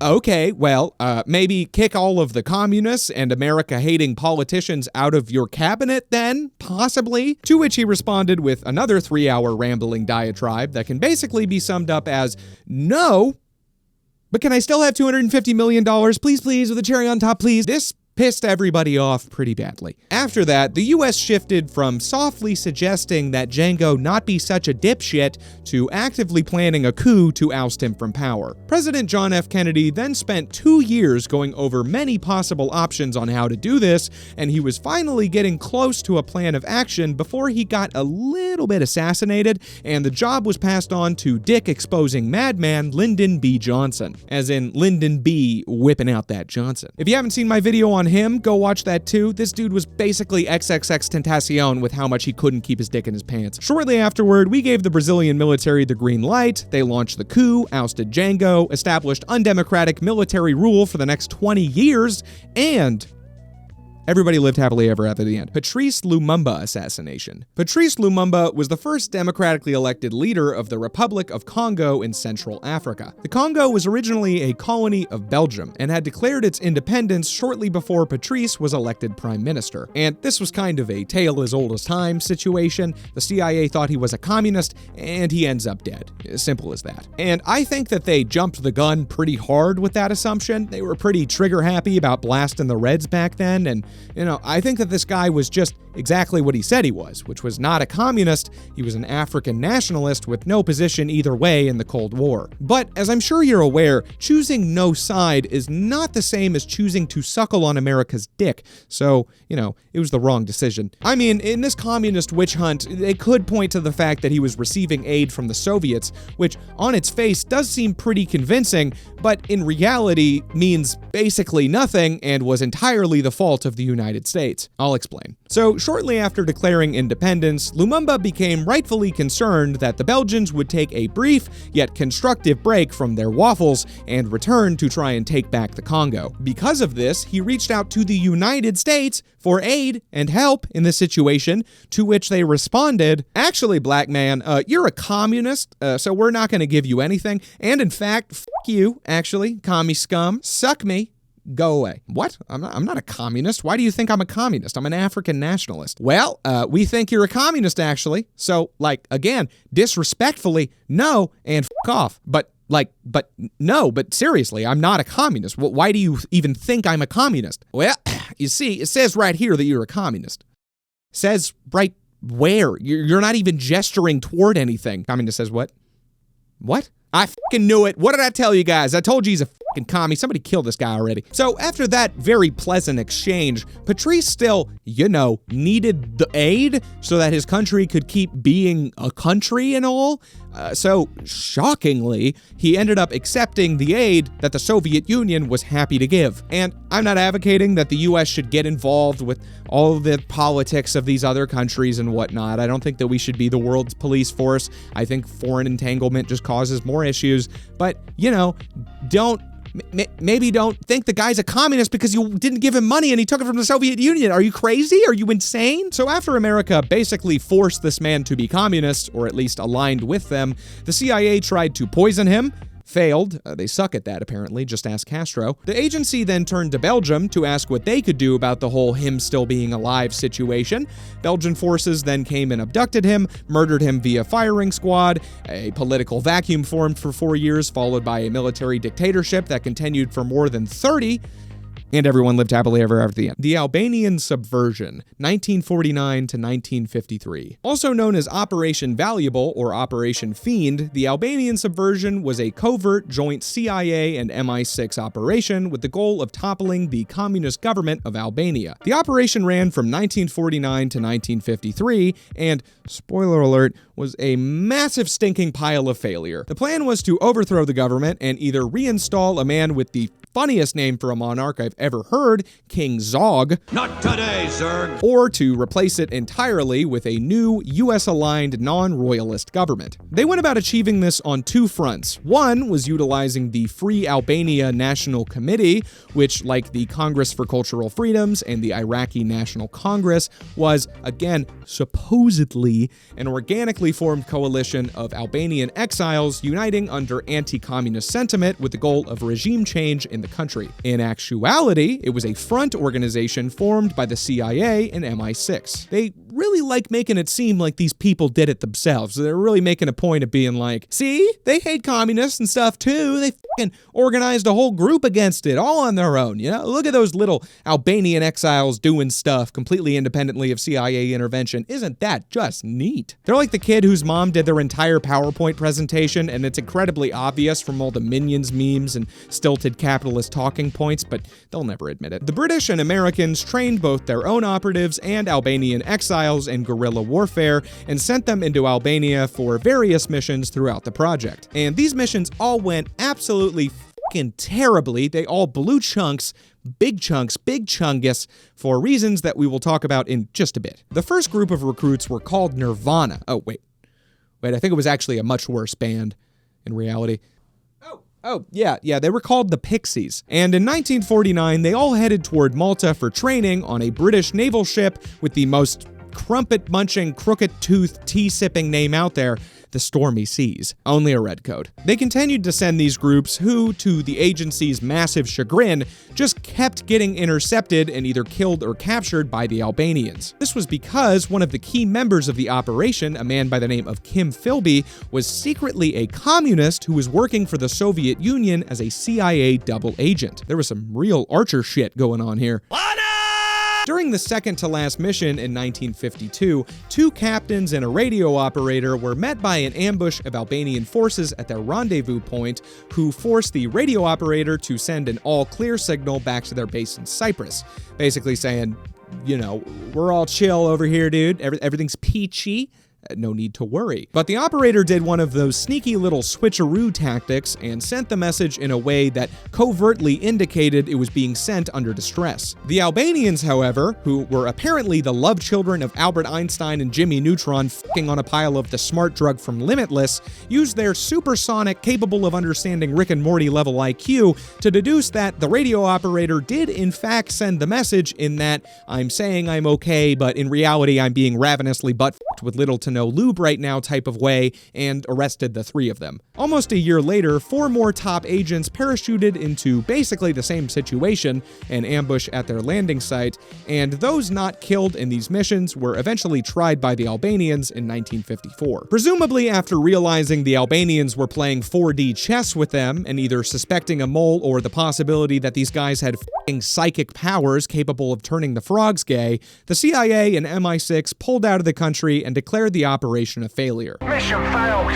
okay, well, maybe kick all of the communists and America-hating politicians out of your cabinet then, possibly? To which he responded with another 3-hour rambling diatribe that can basically be summed up as, no, but can I still have $250 million? Please, please, with a cherry on top, please. This pissed everybody off pretty badly. After that, the US shifted from softly suggesting that Django not be such a dipshit to actively planning a coup to oust him from power. President John F. Kennedy then spent 2 years going over many possible options on how to do this, and he was finally getting close to a plan of action before he got a little bit assassinated, and the job was passed on to dick-exposing madman Lyndon B. Johnson. As in Lyndon B. whipping out that Johnson. If you haven't seen my video on him, go watch that too. This dude was basically XXXTentacion with how much he couldn't keep his dick in his pants. Shortly afterward, we gave the Brazilian military the green light. They launched the coup, ousted Django, established undemocratic military rule for the next 20 years, and everybody lived happily ever after the end. Patrice Lumumba assassination. Patrice Lumumba was the first democratically elected leader of the Republic of Congo in Central Africa. The Congo was originally a colony of Belgium and had declared its independence shortly before Patrice was elected prime minister. And this was kind of a tale as old as time situation. The CIA thought he was a communist, and he ends up dead. As simple as that. And I think that they jumped the gun pretty hard with that assumption. They were pretty trigger happy about blasting the Reds back then, and I think that this guy was just exactly what he said he was, which was not a communist. He was an African nationalist with no position either way in the Cold War. But as I'm sure you're aware, choosing no side is not the same as choosing to suckle on America's dick. So, it was the wrong decision. I mean, in this communist witch hunt, they could point to the fact that he was receiving aid from the Soviets, which on its face does seem pretty convincing, but in reality means basically nothing and was entirely the fault of the United States. I'll explain. So, shortly after declaring independence, Lumumba became rightfully concerned that the Belgians would take a brief yet constructive break from their waffles and return to try and take back the Congo. Because of this, he reached out to the United States for aid and help in this situation, to which they responded, "Actually, black man, you're a communist, so we're not going to give you anything. And in fact, f*** you, actually, commie scum, suck me. Go away." What? I'm not a communist. Why do you think I'm a communist? I'm an African nationalist. Well, we think you're a communist, actually. So, again, disrespectfully, no, and f*** off. But seriously, I'm not a communist. Why do you even think I'm a communist? Well, you see, it says right here that you're a communist. Says right where? You're not even gesturing toward anything. Communist says what? What? I fucking knew it. What did I tell you guys? I told you he's a fucking commie. Somebody killed this guy already. So after that very pleasant exchange, Patrice still, needed the aid so that his country could keep being a country and all. So shockingly, he ended up accepting the aid that the Soviet Union was happy to give. And I'm not advocating that the US should get involved with all of the politics of these other countries and whatnot. I don't think that we should be the world's police force. I think foreign entanglement just causes more issues. But, maybe don't think the guy's a communist because you didn't give him money and he took it from the Soviet Union. Are you crazy? Are you insane? So after America basically forced this man to be communist, or at least aligned with them, the CIA tried to poison him. Failed. They suck at that, apparently. Just ask Castro. The agency then turned to Belgium to ask what they could do about the whole him still being alive situation. Belgian forces then came and abducted him, murdered him via firing squad. A political vacuum formed for 4 years, followed by a military dictatorship that continued for more than 30. And everyone lived happily ever after the end. The Albanian subversion, 1949 to 1953. Also known as Operation Valuable or Operation Fiend, the Albanian subversion was a covert joint CIA and MI6 operation with the goal of toppling the communist government of Albania. The operation ran from 1949 to 1953 and, spoiler alert, was a massive stinking pile of failure. The plan was to overthrow the government and either reinstall a man with the funniest name for a monarch I've ever heard, King Zog. Not today, Zerg. Or to replace it entirely with a new US-aligned non-royalist government. They went about achieving this on two fronts. One was utilizing the Free Albania National Committee, which, like the Congress for Cultural Freedoms and the Iraqi National Congress, was, again, supposedly an organically formed coalition of Albanian exiles uniting under anti-communist sentiment with the goal of regime change in the country. In actuality, it was a front organization formed by the CIA and MI6. They really like making it seem like these people did it themselves. They're really making a point of being like, see, they hate communists and stuff too. They fucking organized a whole group against it all on their own. Look at those little Albanian exiles doing stuff completely independently of CIA intervention. Isn't that just neat? They're like the kid whose mom did their entire PowerPoint presentation, and it's incredibly obvious from all the Minions memes and stilted capitalist talking points, but they'll never admit it. The British and Americans trained both their own operatives and Albanian exiles in guerrilla warfare and sent them into Albania for various missions throughout the project. And these missions all went absolutely fucking terribly. They all blew chunks, big chunks, big chungus, for reasons that we will talk about in just a bit. The first group of recruits were called Nirvana. Oh, wait, I think it was actually a much worse band in reality. Yeah, they were called the Pixies. And in 1949, they all headed toward Malta for training on a British naval ship with the most crumpet-munching, crooked-toothed, tea-sipping name out there, the Stormy Seas. Only a red coat. They continued to send these groups who, to the agency's massive chagrin, just kept getting intercepted and either killed or captured by the Albanians. This was because one of the key members of the operation, a man by the name of Kim Philby, was secretly a communist who was working for the Soviet Union as a CIA double agent. There was some real Archer shit going on here. During the second-to-last mission in 1952, two captains and a radio operator were met by an ambush of Albanian forces at their rendezvous point, who forced the radio operator to send an all-clear signal back to their base in Cyprus, basically saying, you know, we're all chill over here, dude. Everything's peachy. No need to worry. But the operator did one of those sneaky little switcheroo tactics and sent the message in a way that covertly indicated it was being sent under distress. The Albanians, however, who were apparently the love children of Albert Einstein and Jimmy Neutron fucking on a pile of the smart drug from Limitless, used their supersonic, capable of understanding Rick and Morty level IQ to deduce that the radio operator did in fact send the message in that I'm saying I'm okay, but in reality I'm being ravenously butt-fucked with little to no lube right now type of way, and arrested the three of them. Almost a year later, 4 more top agents parachuted into basically the same situation, an ambush at their landing site, and those not killed in these missions were eventually tried by the Albanians in 1954. Presumably after realizing the Albanians were playing 4D chess with them and either suspecting a mole or the possibility that these guys had f***ing psychic powers capable of turning the frogs gay, the CIA and MI6 pulled out of the country and declared the operation a failure. Mission failed.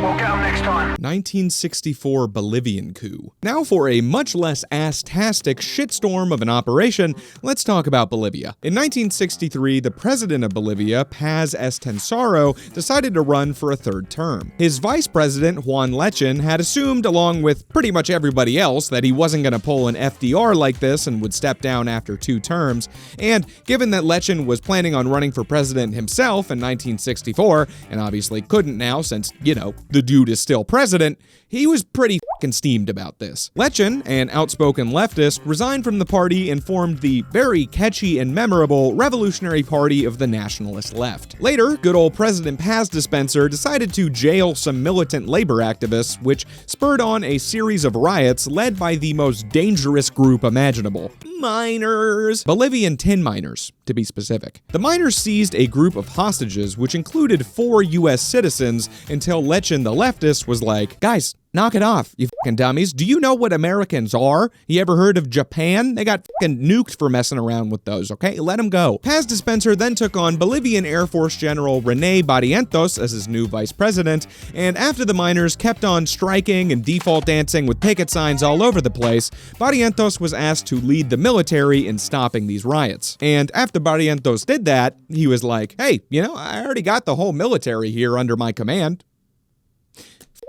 We'll get them next time. 1964 Bolivian coup. Now for a much less ass-tastic shitstorm of an operation, let's talk about Bolivia. In 1963, the president of Bolivia, Paz Estensaro, decided to run for a third term. His vice president, Juan Lechin, had assumed, along with pretty much everybody else, that he wasn't going to pull an FDR like this and would step down after 2 terms, and given that Lechin was planning on running for president himself in 1964, and obviously couldn't now since, you know, the dude is still president, he was pretty fucking steamed about this. Lechin, an outspoken leftist, resigned from the party and formed the very catchy and memorable Revolutionary Party of the Nationalist Left. Later, good old President Paz Dispenser decided to jail some militant labor activists, which spurred on a series of riots led by the most dangerous group imaginable. Miners. Bolivian tin miners, to be specific. The miners seized a group of hostages, which included 4 U.S. citizens, until Lechin the leftist was like, guys, knock it off, you fucking dummies. Do you know what Americans are? You ever heard of Japan? They got fucking nuked for messing around with those, okay? Let them go. Paz Dispenser then took on Bolivian Air Force General Rene Barrientos as his new vice president, and after the miners kept on striking and default dancing with picket signs all over the place, Barrientos was asked to lead the military in stopping these riots. And after Barrientos did that, he was like, hey, you know, I already got the whole military here under my command.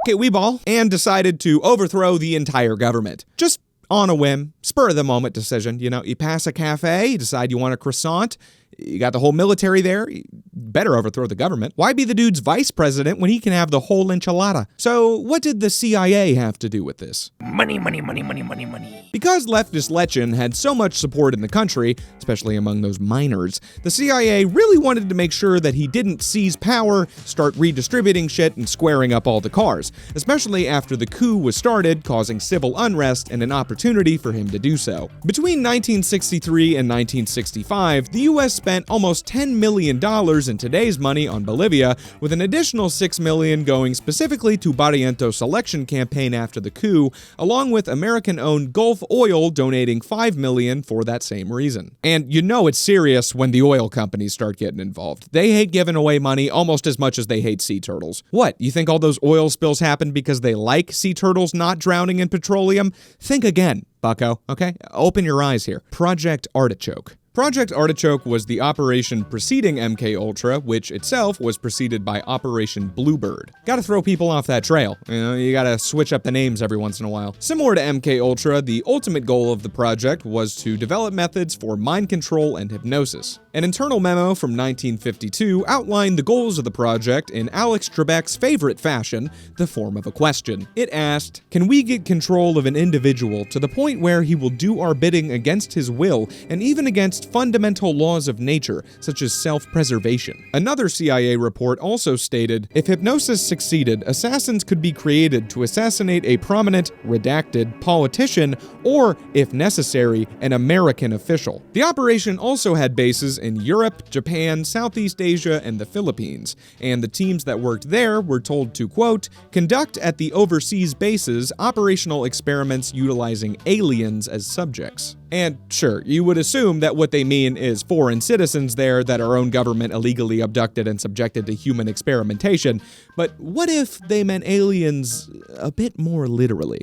We ball, and decided to overthrow the entire government. Just on a whim, spur of the moment decision. You know, you pass a cafe, you decide you want a croissant, you got the whole military there, you better overthrow the government. Why be the dude's vice president when he can have the whole enchilada? So what did the CIA have to do with this? Money, money, money, money, money, money. Because leftist Lechin had so much support in the country, especially among those miners, the CIA really wanted to make sure that he didn't seize power, start redistributing shit, and squaring up all the cars, especially after the coup was started, causing civil unrest and an opportunity for him to do so. Between 1963 and 1965, the US spent almost $10 million in today's money on Bolivia, with an additional $6 million going specifically to Barrientos' election campaign after the coup, along with American-owned Gulf Oil donating $5 million for that same reason. And you know it's serious when the oil companies start getting involved. They hate giving away money almost as much as they hate sea turtles. What, you think all those oil spills happened because they like sea turtles not drowning in petroleum? Think again. bucko, okay? Open your eyes here. Project Artichoke. Project Artichoke was the operation preceding MKUltra, which itself was preceded by Operation Bluebird. Gotta throw people off that trail. You gotta switch up the names every once in a while. Similar to MKUltra, the ultimate goal of the project was to develop methods for mind control and hypnosis. An internal memo from 1952 outlined the goals of the project in Alex Trebek's favorite fashion, the form of a question. It asked, can we get control of an individual to the point where he will do our bidding against his will and even against fundamental laws of nature, such as self-preservation? Another CIA report also stated, if hypnosis succeeded, assassins could be created to assassinate a prominent, redacted politician or, if necessary, an American official. The operation also had bases in Europe, Japan, Southeast Asia, and the Philippines, and the teams that worked there were told to, quote, conduct at the overseas bases operational experiments utilizing aliens as subjects. And sure, you would assume that what they mean is foreign citizens there that our own government illegally abducted and subjected to human experimentation, but what if they meant aliens a bit more literally?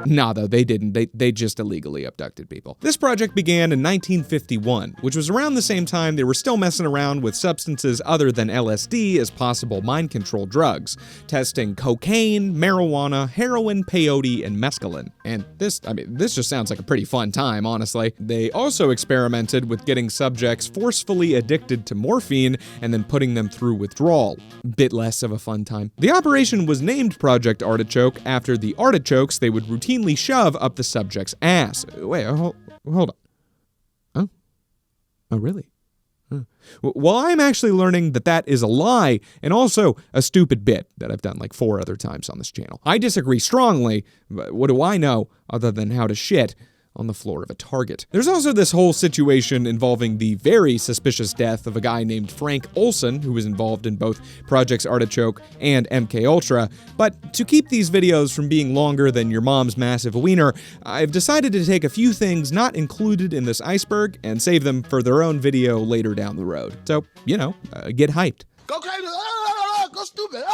Nah, though, they didn't. They just illegally abducted people. This project began in 1951, which was around the same time they were still messing around with substances other than LSD as possible mind control drugs, testing cocaine, marijuana, heroin, peyote, and mescaline. And this just sounds like a pretty fun time, honestly. They also experimented with getting subjects forcefully addicted to morphine and then putting them through withdrawal. Bit less of a fun time. The operation was named Project Artichoke after the artichokes they would routinely shove up the subject's ass. Wait, hold on. Huh? Oh, really? Huh. Well, I'm actually learning that is a lie and also a stupid bit that I've done like 4 other times on this channel. I disagree strongly, but what do I know other than how to shit on the floor of a Target? There's also this whole situation involving the very suspicious death of a guy named Frank Olson, who was involved in both Projects Artichoke and MKUltra. But to keep these videos from being longer than your mom's massive wiener, I've decided to take a few things not included in this iceberg and save them for their own video later down the road. So, get hyped. Go crazy! Go stupid!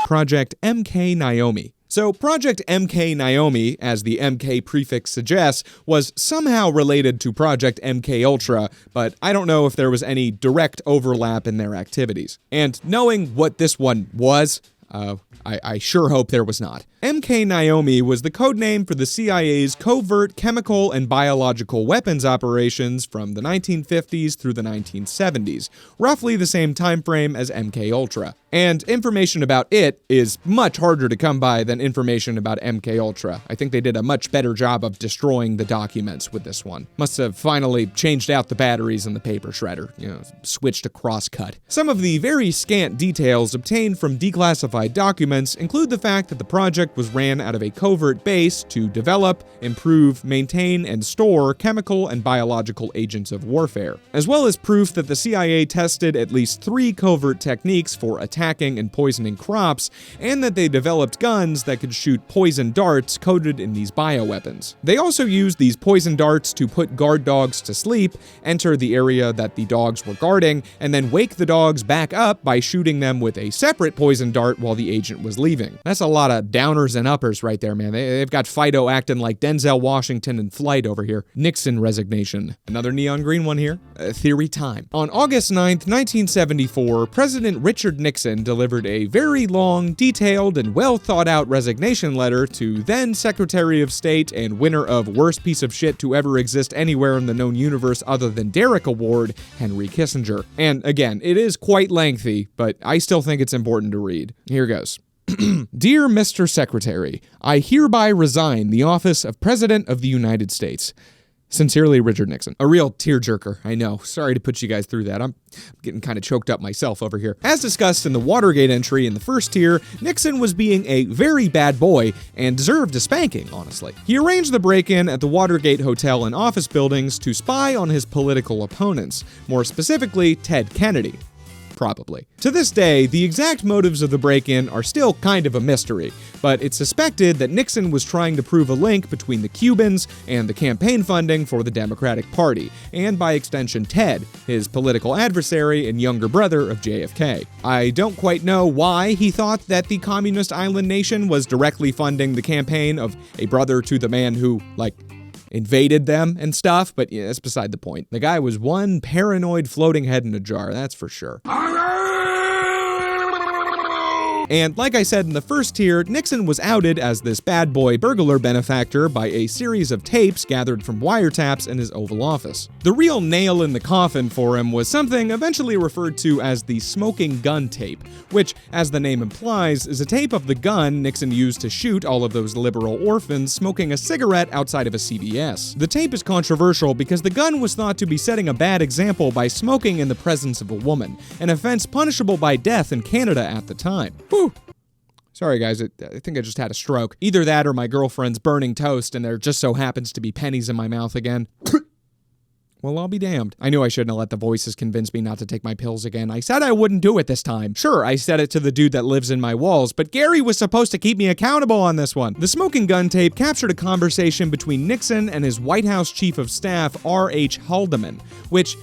Project MKNaomi. So Project MKNaomi, as the MK prefix suggests, was somehow related to Project MKUltra, but I don't know if there was any direct overlap in their activities. And knowing what this one was, I sure hope there was not. MKNaomi was the codename for the CIA's covert chemical and biological weapons operations from the 1950s through the 1970s, roughly the same time frame as MKUltra. And information about it is much harder to come by than information about MKUltra. I think they did a much better job of destroying the documents with this one. Must have finally changed out the batteries in the paper shredder, switched to crosscut. Some of the very scant details obtained from declassified documents include the fact that the project was ran out of a covert base to develop, improve, maintain, and store chemical and biological agents of warfare, as well as proof that the CIA tested at least 3 covert techniques for attacking and poisoning crops, and that they developed guns that could shoot poison darts coated in these bioweapons. They also used these poison darts to put guard dogs to sleep, enter the area that the dogs were guarding, and then wake the dogs back up by shooting them with a separate poison dart while the agent was leaving. That's a lot of downers and uppers right there, man. They've got Fido acting like Denzel Washington in Flight over here. Nixon resignation. Another neon green one here. Theory time. On August 9th, 1974, President Richard Nixon delivered a very long, detailed, and well thought out resignation letter to then Secretary of State and winner of Worst Piece of Shit to Ever Exist Anywhere in the Known Universe Other Than Derek Award, Henry Kissinger. And again, it is quite lengthy, but I still think it's important to read. Here goes. Dear Mr. Secretary, I hereby resign the office of President of the United States. Sincerely, Richard Nixon. A real tearjerker, I know. Sorry to put you guys through that. I'm getting kind of choked up myself over here. As discussed in the Watergate entry in the first tier, Nixon was being a very bad boy and deserved a spanking, honestly. He arranged the break-in at the Watergate Hotel and office buildings to spy on his political opponents, more specifically, Ted Kennedy. Probably. To this day, the exact motives of the break-in are still kind of a mystery, but it's suspected that Nixon was trying to prove a link between the Cubans and the campaign funding for the Democratic Party, and by extension Ted, his political adversary and younger brother of JFK. I don't quite know why he thought that the communist island nation was directly funding the campaign of a brother to the man who, invaded them and stuff, but yeah, that's beside the point. The guy was one paranoid floating head in a jar, that's for sure. And like I said in the first tier, Nixon was outed as this bad boy burglar benefactor by a series of tapes gathered from wiretaps in his Oval Office. The real nail in the coffin for him was something eventually referred to as the smoking gun tape, which, as the name implies, is a tape of the gun Nixon used to shoot all of those liberal orphans smoking a cigarette outside of a CVS. The tape is controversial because the gun was thought to be setting a bad example by smoking in the presence of a woman, an offense punishable by death in Canada at the time. Whew. Sorry guys, I think I just had a stroke. Either that or my girlfriend's burning toast and there just so happens to be pennies in my mouth again. Well, I'll be damned. I knew I shouldn't have let the voices convince me not to take my pills again. I said I wouldn't do it this time. Sure, I said it to the dude that lives in my walls, but Gary was supposed to keep me accountable on this one. The smoking gun tape captured a conversation between Nixon and his White House Chief of Staff, R.H. Haldeman, which...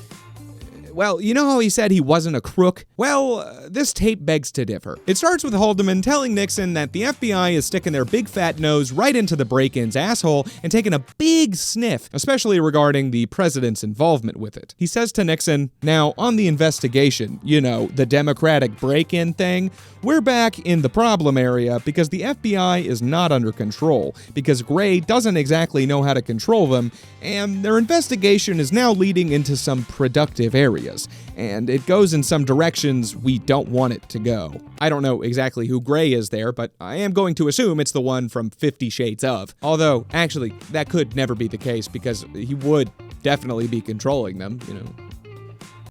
well, you know how he said he wasn't a crook? Well, this tape begs to differ. It starts with Haldeman telling Nixon that the FBI is sticking their big fat nose right into the break-in's asshole and taking a big sniff, especially regarding the president's involvement with it. He says to Nixon, now, on the investigation, the Democratic break-in thing, we're back in the problem area because the FBI is not under control, because Gray doesn't exactly know how to control them, and their investigation is now leading into some productive areas, and it goes in some directions we don't want it to go. I don't know exactly who Gray is there, but I am going to assume it's the one from 50 Shades of. Although, actually, that could never be the case because he would definitely be controlling them,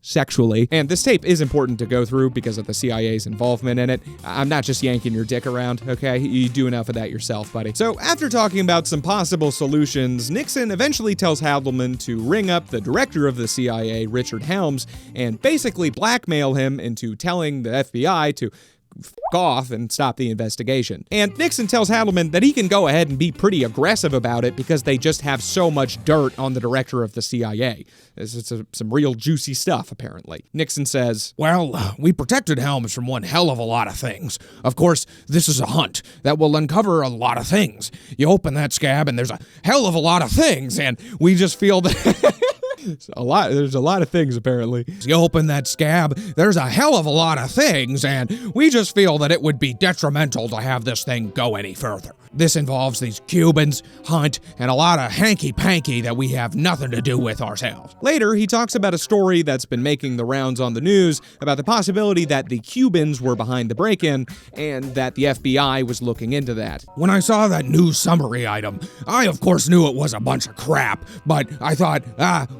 sexually. And this tape is important to go through because of the CIA's involvement in it. I'm not just yanking your dick around, okay? You do enough of that yourself, buddy. So after talking about some possible solutions, Nixon eventually tells Haldeman to ring up the director of the CIA, Richard Helms, and basically blackmail him into telling the FBI to f*** off and stop the investigation. And Nixon tells Haldeman that he can go ahead and be pretty aggressive about it because they just have so much dirt on the director of the CIA. It's some real juicy stuff, apparently. Nixon says, well, we protected Helms from one hell of a lot of things. Of course, this is a hunt that will uncover a lot of things. You open that scab and there's a hell of a lot of things, and we just feel that... There's a lot of things, apparently. You open that scab, there's a hell of a lot of things, and we just feel that it would be detrimental to have this thing go any further. This involves these Cubans, Hunt, and a lot of hanky-panky that we have nothing to do with ourselves. Later, he talks about a story that's been making the rounds on the news about the possibility that the Cubans were behind the break-in and that the FBI was looking into that. When I saw that news summary item, I of course knew it was a bunch of crap, but I thought,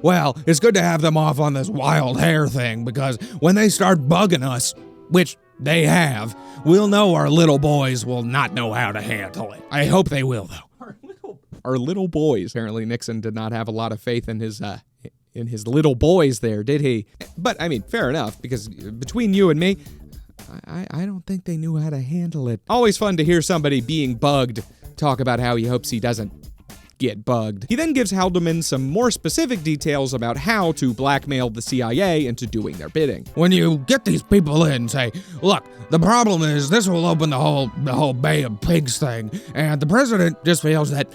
well, it's good to have them off on this wild hair thing because when they start bugging us, which they have, we'll know our little boys will not know how to handle it. I hope they will, though. Our little boys. Apparently Nixon did not have a lot of faith in his little boys there, did he? But, I mean, fair enough, because between you and me, I don't think they knew how to handle it. Always fun to hear somebody being bugged talk about how he hopes he doesn't get bugged. He then gives Haldeman some more specific details about how to blackmail the CIA into doing their bidding. When you get these people in and say, look, the problem is this will open the whole Bay of Pigs thing, and the president just feels that,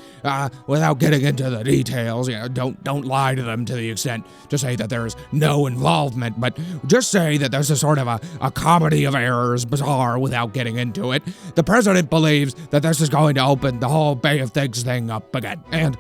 without getting into the details, don't lie to them to the extent to say that there's no involvement, but just say that there's a sort of a comedy of errors, bizarre, without getting into it. The president believes that this is going to open the whole Bay of Pigs thing up again. And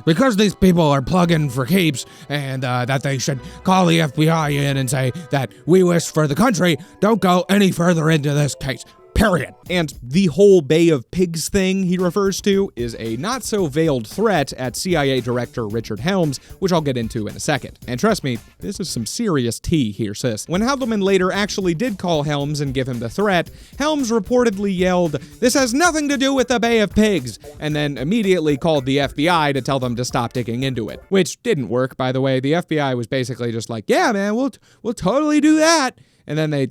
because these people are plugging for keeps and that they should call the FBI in and say that we wish for the country, don't go any further into this case. Period. And the whole Bay of Pigs thing he refers to is a not-so-veiled threat at CIA Director Richard Helms, which I'll get into in a second. And trust me, this is some serious tea here, sis. When Haldeman later actually did call Helms and give him the threat, Helms reportedly yelled, "This has nothing to do with the Bay of Pigs," and then immediately called the FBI to tell them to stop digging into it. Which didn't work, by the way. The FBI was basically just like, yeah, man, we'll totally do that. and then they,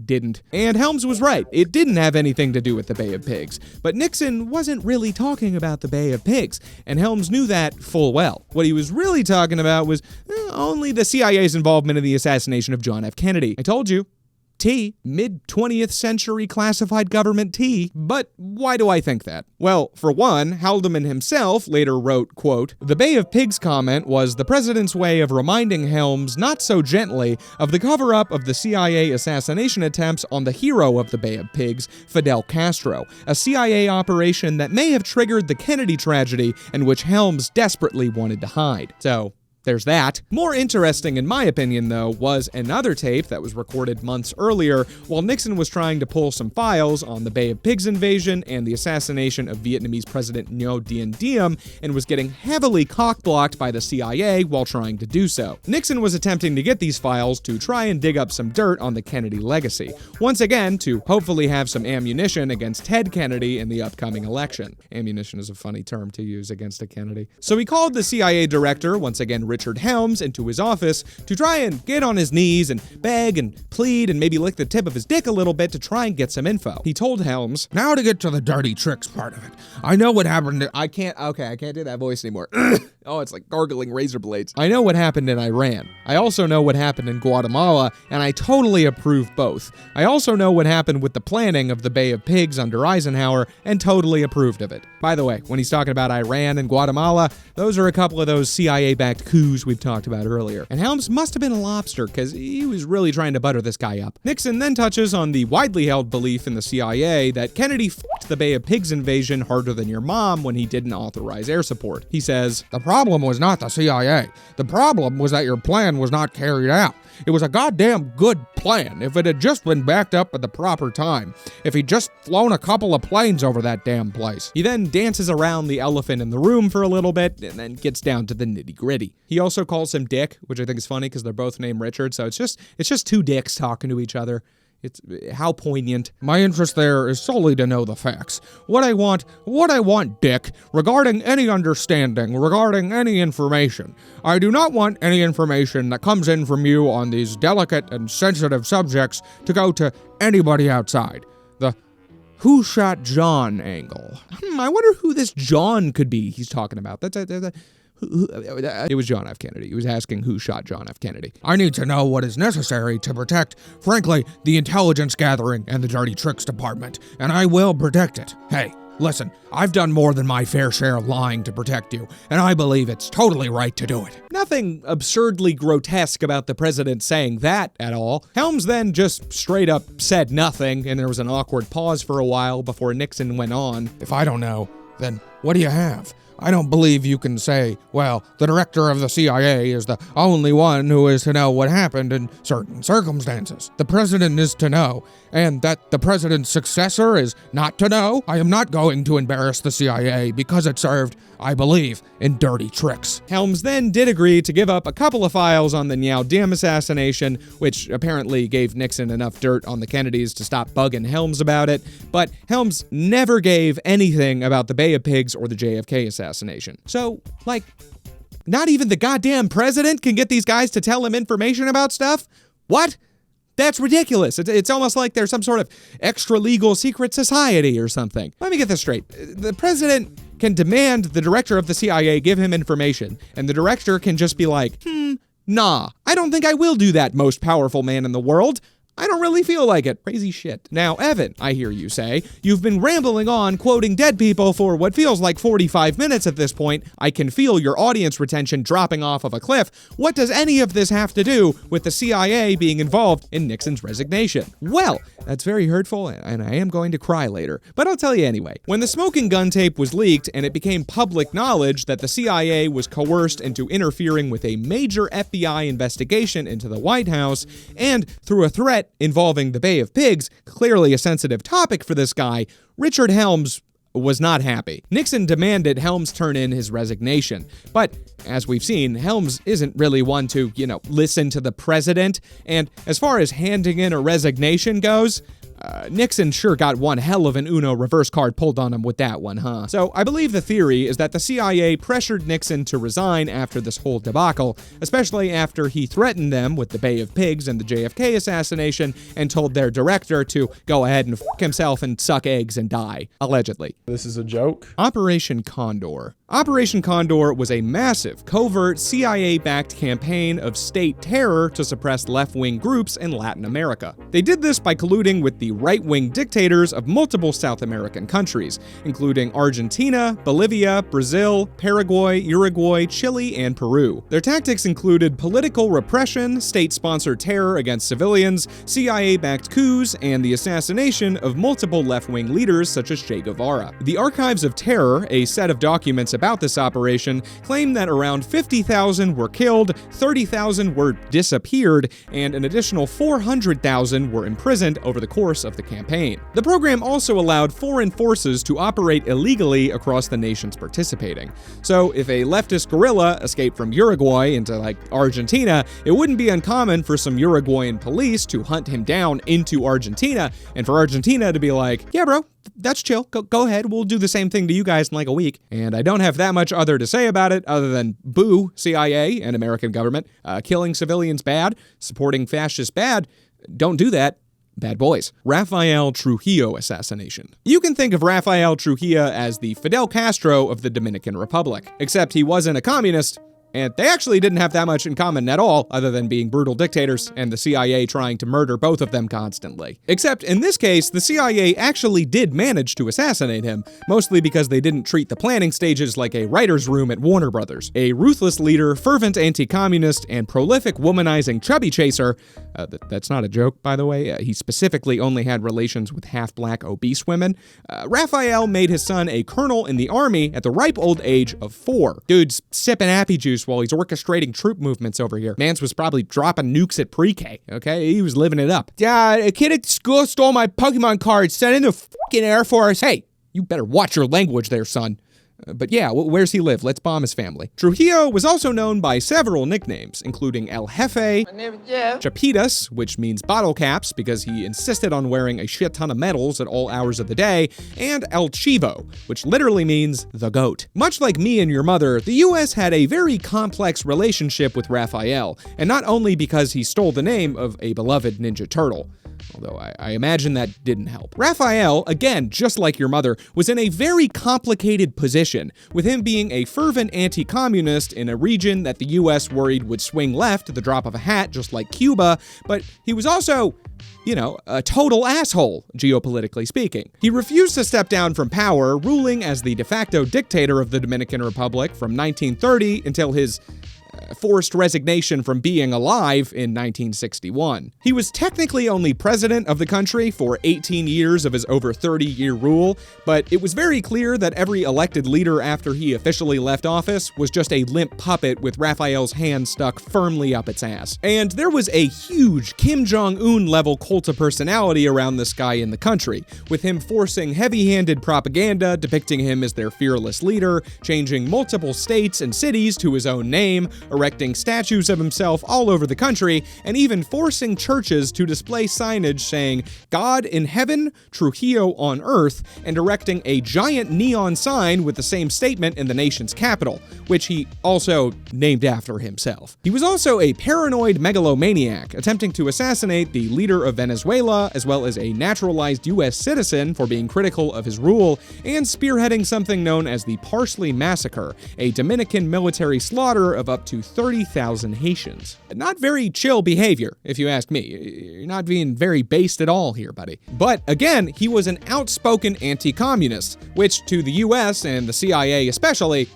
didn't. And Helms was right. It didn't have anything to do with the Bay of Pigs. But Nixon wasn't really talking about the Bay of Pigs, and Helms knew that full well. What he was really talking about was only the CIA's involvement in the assassination of John F. Kennedy. I told you. Mid-20th century classified government tea. But why do I think that? Well, for one, Haldeman himself later wrote, quote, "The Bay of Pigs comment was the president's way of reminding Helms not so gently of the cover-up of the CIA assassination attempts on the hero of the Bay of Pigs, Fidel Castro, a CIA operation that may have triggered the Kennedy tragedy and which Helms desperately wanted to hide." So, there's that. More interesting, in my opinion, though, was another tape that was recorded months earlier while Nixon was trying to pull some files on the Bay of Pigs invasion and the assassination of Vietnamese President Ngo Dinh Diem, and was getting heavily cock-blocked by the CIA while trying to do so. Nixon was attempting to get these files to try and dig up some dirt on the Kennedy legacy, once again to hopefully have some ammunition against Ted Kennedy in the upcoming election. Ammunition is a funny term to use against a Kennedy. So he called the CIA director, once again Richard Helms, into his office to try and get on his knees and beg and plead and maybe lick the tip of his dick a little bit to try and get some info. He told Helms, Now to get to the dirty tricks part of it. I know what happened to... I can't do that voice anymore. Oh, it's like gargling razor blades. I know what happened in Iran. I also know what happened in Guatemala, and I totally approve both. I also know what happened with the planning of the Bay of Pigs under Eisenhower, and totally approved of it. By the way, when he's talking about Iran and Guatemala, those are a couple of those CIA-backed coups we've talked about earlier. And Helms must have been a lobster, because he was really trying to butter this guy up. Nixon then touches on the widely held belief in the CIA that Kennedy f***ed the Bay of Pigs invasion harder than your mom when he didn't authorize air support. He says, The problem was not the CIA. The problem was that your plan was not carried out. It was a goddamn good plan if it had just been backed up at the proper time. If he'd just flown a couple of planes over that damn place. He then dances around the elephant in the room for a little bit and then gets down to the nitty-gritty. He also calls him Dick, which I think is funny because they're both named Richard, so it's just two dicks talking to each other. It's how poignant. My interest there is solely to know the facts. What I want, Dick, regarding any understanding, regarding any information. I do not want any information that comes in from you on these delicate and sensitive subjects to go to anybody outside. The who shot John angle. I wonder who this John could be he's talking about. It was John F. Kennedy. He was asking who shot John F. Kennedy. I need to know what is necessary to protect, frankly, the intelligence gathering and the dirty tricks department, and I will protect it. Hey, listen, I've done more than my fair share of lying to protect you, and I believe it's totally right to do it. Nothing absurdly grotesque about the president saying that at all. Helms then just straight up said nothing, and there was an awkward pause for a while before Nixon went on. If I don't know, then what do you have? I don't believe you can say, well, the director of the CIA is the only one who is to know what happened in certain circumstances. The president is to know, and that the president's successor is not to know. I am not going to embarrass the CIA because it served, I believe, in dirty tricks. Helms then did agree to give up a couple of files on the Ngo Dinh assassination, which apparently gave Nixon enough dirt on the Kennedys to stop bugging Helms about it, but Helms never gave anything about the Bay of Pigs or the JFK assassination. So, not even the goddamn president can get these guys to tell him information about stuff? What? That's ridiculous. It's almost like there's some sort of extra-legal secret society or something. Let me get this straight. The president can demand the director of the CIA give him information, and the director can just be like, nah, I don't think I will do that, most powerful man in the world. I don't really feel like it. Crazy shit. Now, Evan, I hear you say, you've been rambling on quoting dead people for what feels like 45 minutes at this point. I can feel your audience retention dropping off of a cliff. What does any of this have to do with the CIA being involved in Nixon's resignation? Well, that's very hurtful, and I am going to cry later. But I'll tell you anyway. When the smoking gun tape was leaked and it became public knowledge that the CIA was coerced into interfering with a major FBI investigation into the White House, and through a threat involving the Bay of Pigs, clearly a sensitive topic for this guy, Richard Helms was not happy. Nixon demanded Helms turn in his resignation, but as we've seen, Helms isn't really one to, listen to the president. And as far as handing in a resignation goes, Nixon sure got one hell of an Uno reverse card pulled on him with that one, huh? So I believe the theory is that the CIA pressured Nixon to resign after this whole debacle, especially after he threatened them with the Bay of Pigs and the JFK assassination and told their director to go ahead and fuck himself and suck eggs and die, allegedly. This is a joke. Operation Condor. Operation Condor was a massive, covert, CIA-backed campaign of state terror to suppress left-wing groups in Latin America. They did this by colluding with the right-wing dictators of multiple South American countries, including Argentina, Bolivia, Brazil, Paraguay, Uruguay, Chile, and Peru. Their tactics included political repression, state-sponsored terror against civilians, CIA-backed coups, and the assassination of multiple left-wing leaders such as Che Guevara. The Archives of Terror, a set of documents about this operation, claim that around 50,000 were killed, 30,000 were disappeared, and an additional 400,000 were imprisoned over the course of the campaign. The program also allowed foreign forces to operate illegally across the nations participating. So if a leftist guerrilla escaped from Uruguay into Argentina, it wouldn't be uncommon for some Uruguayan police to hunt him down into Argentina, and for Argentina to be like, yeah bro, that's chill, go ahead, we'll do the same thing to you guys in like a week. And I don't have that much other to say about it other than boo CIA and American government. Killing civilians bad, supporting fascists bad, don't do that. Bad boys. Rafael Trujillo assassination. You can think of Rafael Trujillo as the Fidel Castro of the Dominican Republic, except he wasn't a communist, and they actually didn't have that much in common at all, other than being brutal dictators and the CIA trying to murder both of them constantly. Except in this case, the CIA actually did manage to assassinate him, mostly because they didn't treat the planning stages like a writer's room at Warner Brothers. A ruthless leader, fervent anti-communist, and prolific womanizing chubby chaser, that's not a joke, by the way, he specifically only had relations with half-black obese women, Rafael made his son a colonel in the army at the ripe old age of 4. Dude's sipping appy juice while he's orchestrating troop movements over here. Mans was probably dropping nukes at pre-K, okay? He was living it up. Dad, a kid at school stole my Pokemon card, sent in the fucking Air Force. Hey, you better watch your language there, son. But yeah, where's he live? Let's bomb his family. Trujillo was also known by several nicknames, including El Jefe, Chapitas, which means bottle caps because he insisted on wearing a shit ton of medals at all hours of the day, and El Chivo, which literally means the goat. Much like me and your mother, the US had a very complex relationship with Rafael, and not only because he stole the name of a beloved Ninja Turtle, although I imagine that didn't help. Rafael, again, just like your mother, was in a very complicated position, with him being a fervent anti-communist in a region that the US worried would swing left at the drop of a hat, just like Cuba, but he was also, a total asshole, geopolitically speaking. He refused to step down from power, ruling as the de facto dictator of the Dominican Republic from 1930 until his forced resignation from being alive in 1961. He was technically only president of the country for 18 years of his over 30-year rule, but it was very clear that every elected leader after he officially left office was just a limp puppet with Rafael's hand stuck firmly up its ass. And there was a huge Kim Jong-un level cult of personality around this guy in the country, with him forcing heavy-handed propaganda depicting him as their fearless leader, changing multiple states and cities to his own name, erecting statues of himself all over the country, and even forcing churches to display signage saying, "God in heaven, Trujillo on earth," and erecting a giant neon sign with the same statement in the nation's capital, which he also named after himself. He was also a paranoid megalomaniac, attempting to assassinate the leader of Venezuela, as well as a naturalized US citizen for being critical of his rule, and spearheading something known as the Parsley Massacre, a Dominican military slaughter of up to 30,000 Haitians. Not very chill behavior, if you ask me. You're not being very based at all here, buddy. But again, he was an outspoken anti-communist, which to the US and the CIA especially,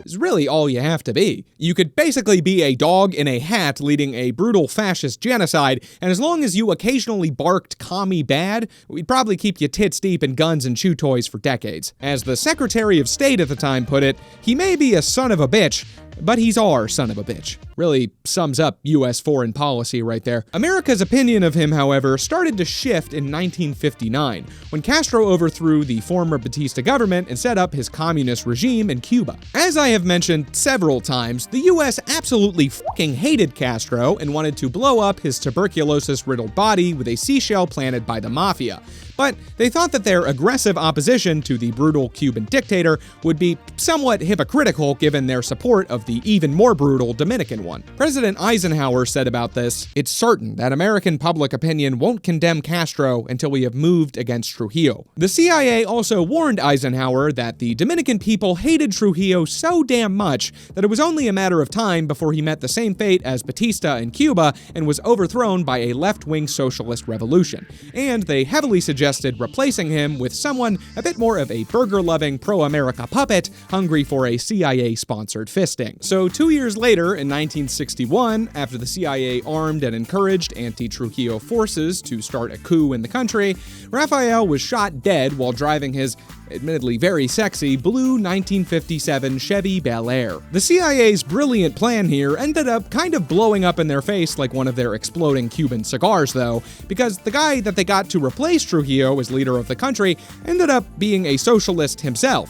is really all you have to be. You could basically be a dog in a hat leading a brutal fascist genocide, and as long as you occasionally barked "commie bad," we'd probably keep you tits deep in guns and chew toys for decades. As the Secretary of State at the time put it, he may be a son of a bitch, but he's our son of a bitch. Really sums up U.S. foreign policy right there. America's opinion of him, however, started to shift in 1959, when Castro overthrew the former Batista government and set up his communist regime in Cuba. As I have mentioned several times, the U.S. absolutely fucking hated Castro and wanted to blow up his tuberculosis-riddled body with a seashell planted by the mafia. But they thought that their aggressive opposition to the brutal Cuban dictator would be somewhat hypocritical given their support of the even more brutal Dominican one. President Eisenhower said about this, "It's certain that American public opinion won't condemn Castro until we have moved against Trujillo." The CIA also warned Eisenhower that the Dominican people hated Trujillo so damn much that it was only a matter of time before he met the same fate as Batista in Cuba and was overthrown by a left-wing socialist revolution. And they heavily suggested replacing him with someone a bit more of a burger-loving pro-America puppet hungry for a CIA-sponsored fisting. So 2 years later, in 1961, after the CIA armed and encouraged anti-Trujillo forces to start a coup in the country, Rafael was shot dead while driving his admittedly very sexy blue 1957 Chevy Bel Air. The CIA's brilliant plan here ended up kind of blowing up in their face like one of their exploding Cuban cigars, though, because the guy that they got to replace Trujillo as leader of the country ended up being a socialist himself.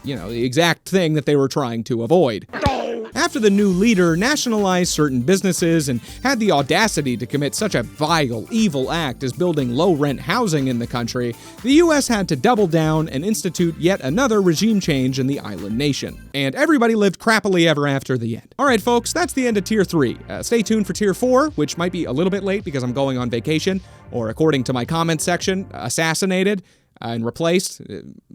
You know, the exact thing that they were trying to avoid. After the new leader nationalized certain businesses and had the audacity to commit such a vile, evil act as building low-rent housing in the country, the U.S. had to double down and institute yet another regime change in the island nation. And everybody lived crappily ever after the end. All right, folks, that's the end of Tier 3. Stay tuned for Tier 4, which might be a little bit late because I'm going on vacation, or according to my comments section, assassinated. And replaced,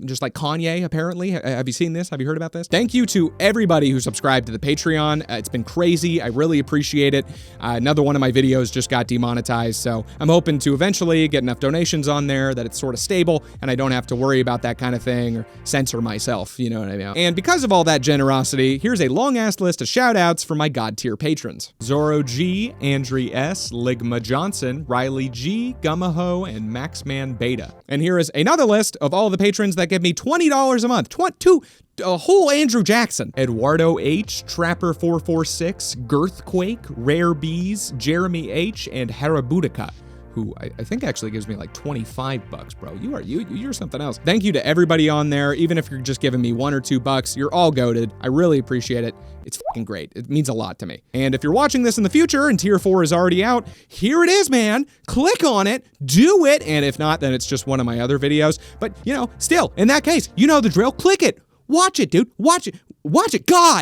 just like Kanye, apparently. Have you seen this? Have you heard about this? Thank you to everybody who subscribed to the Patreon. It's been crazy. I really appreciate it. Another one of my videos just got demonetized, so I'm hoping to eventually get enough donations on there that it's sort of stable and I don't have to worry about that kind of thing or censor myself, you know what I mean? And because of all that generosity, here's a long-ass list of shout-outs for my God-tier patrons. Zorro G, Andre S, Ligma Johnson, Riley G, Gumaho, and Maxman Beta. And here is another list of all the patrons that give me $20 a month. A whole Andrew Jackson. Eduardo H, Trapper446, Girthquake, Rare Bees, Jeremy H, and Harabutica, who I think actually gives me like $25, bro. You're something else. Thank you to everybody on there. Even if you're just giving me $1 or $2, you're all goated. I really appreciate it. It's fucking great. It means a lot to me. And if you're watching this in the future and Tier 4 is already out, here it is, man. Click on it, do it, and if not, then it's just one of my other videos. But, you know, still, in that case, you know the drill. Click it. Watch it, dude. Watch it. Watch it. God!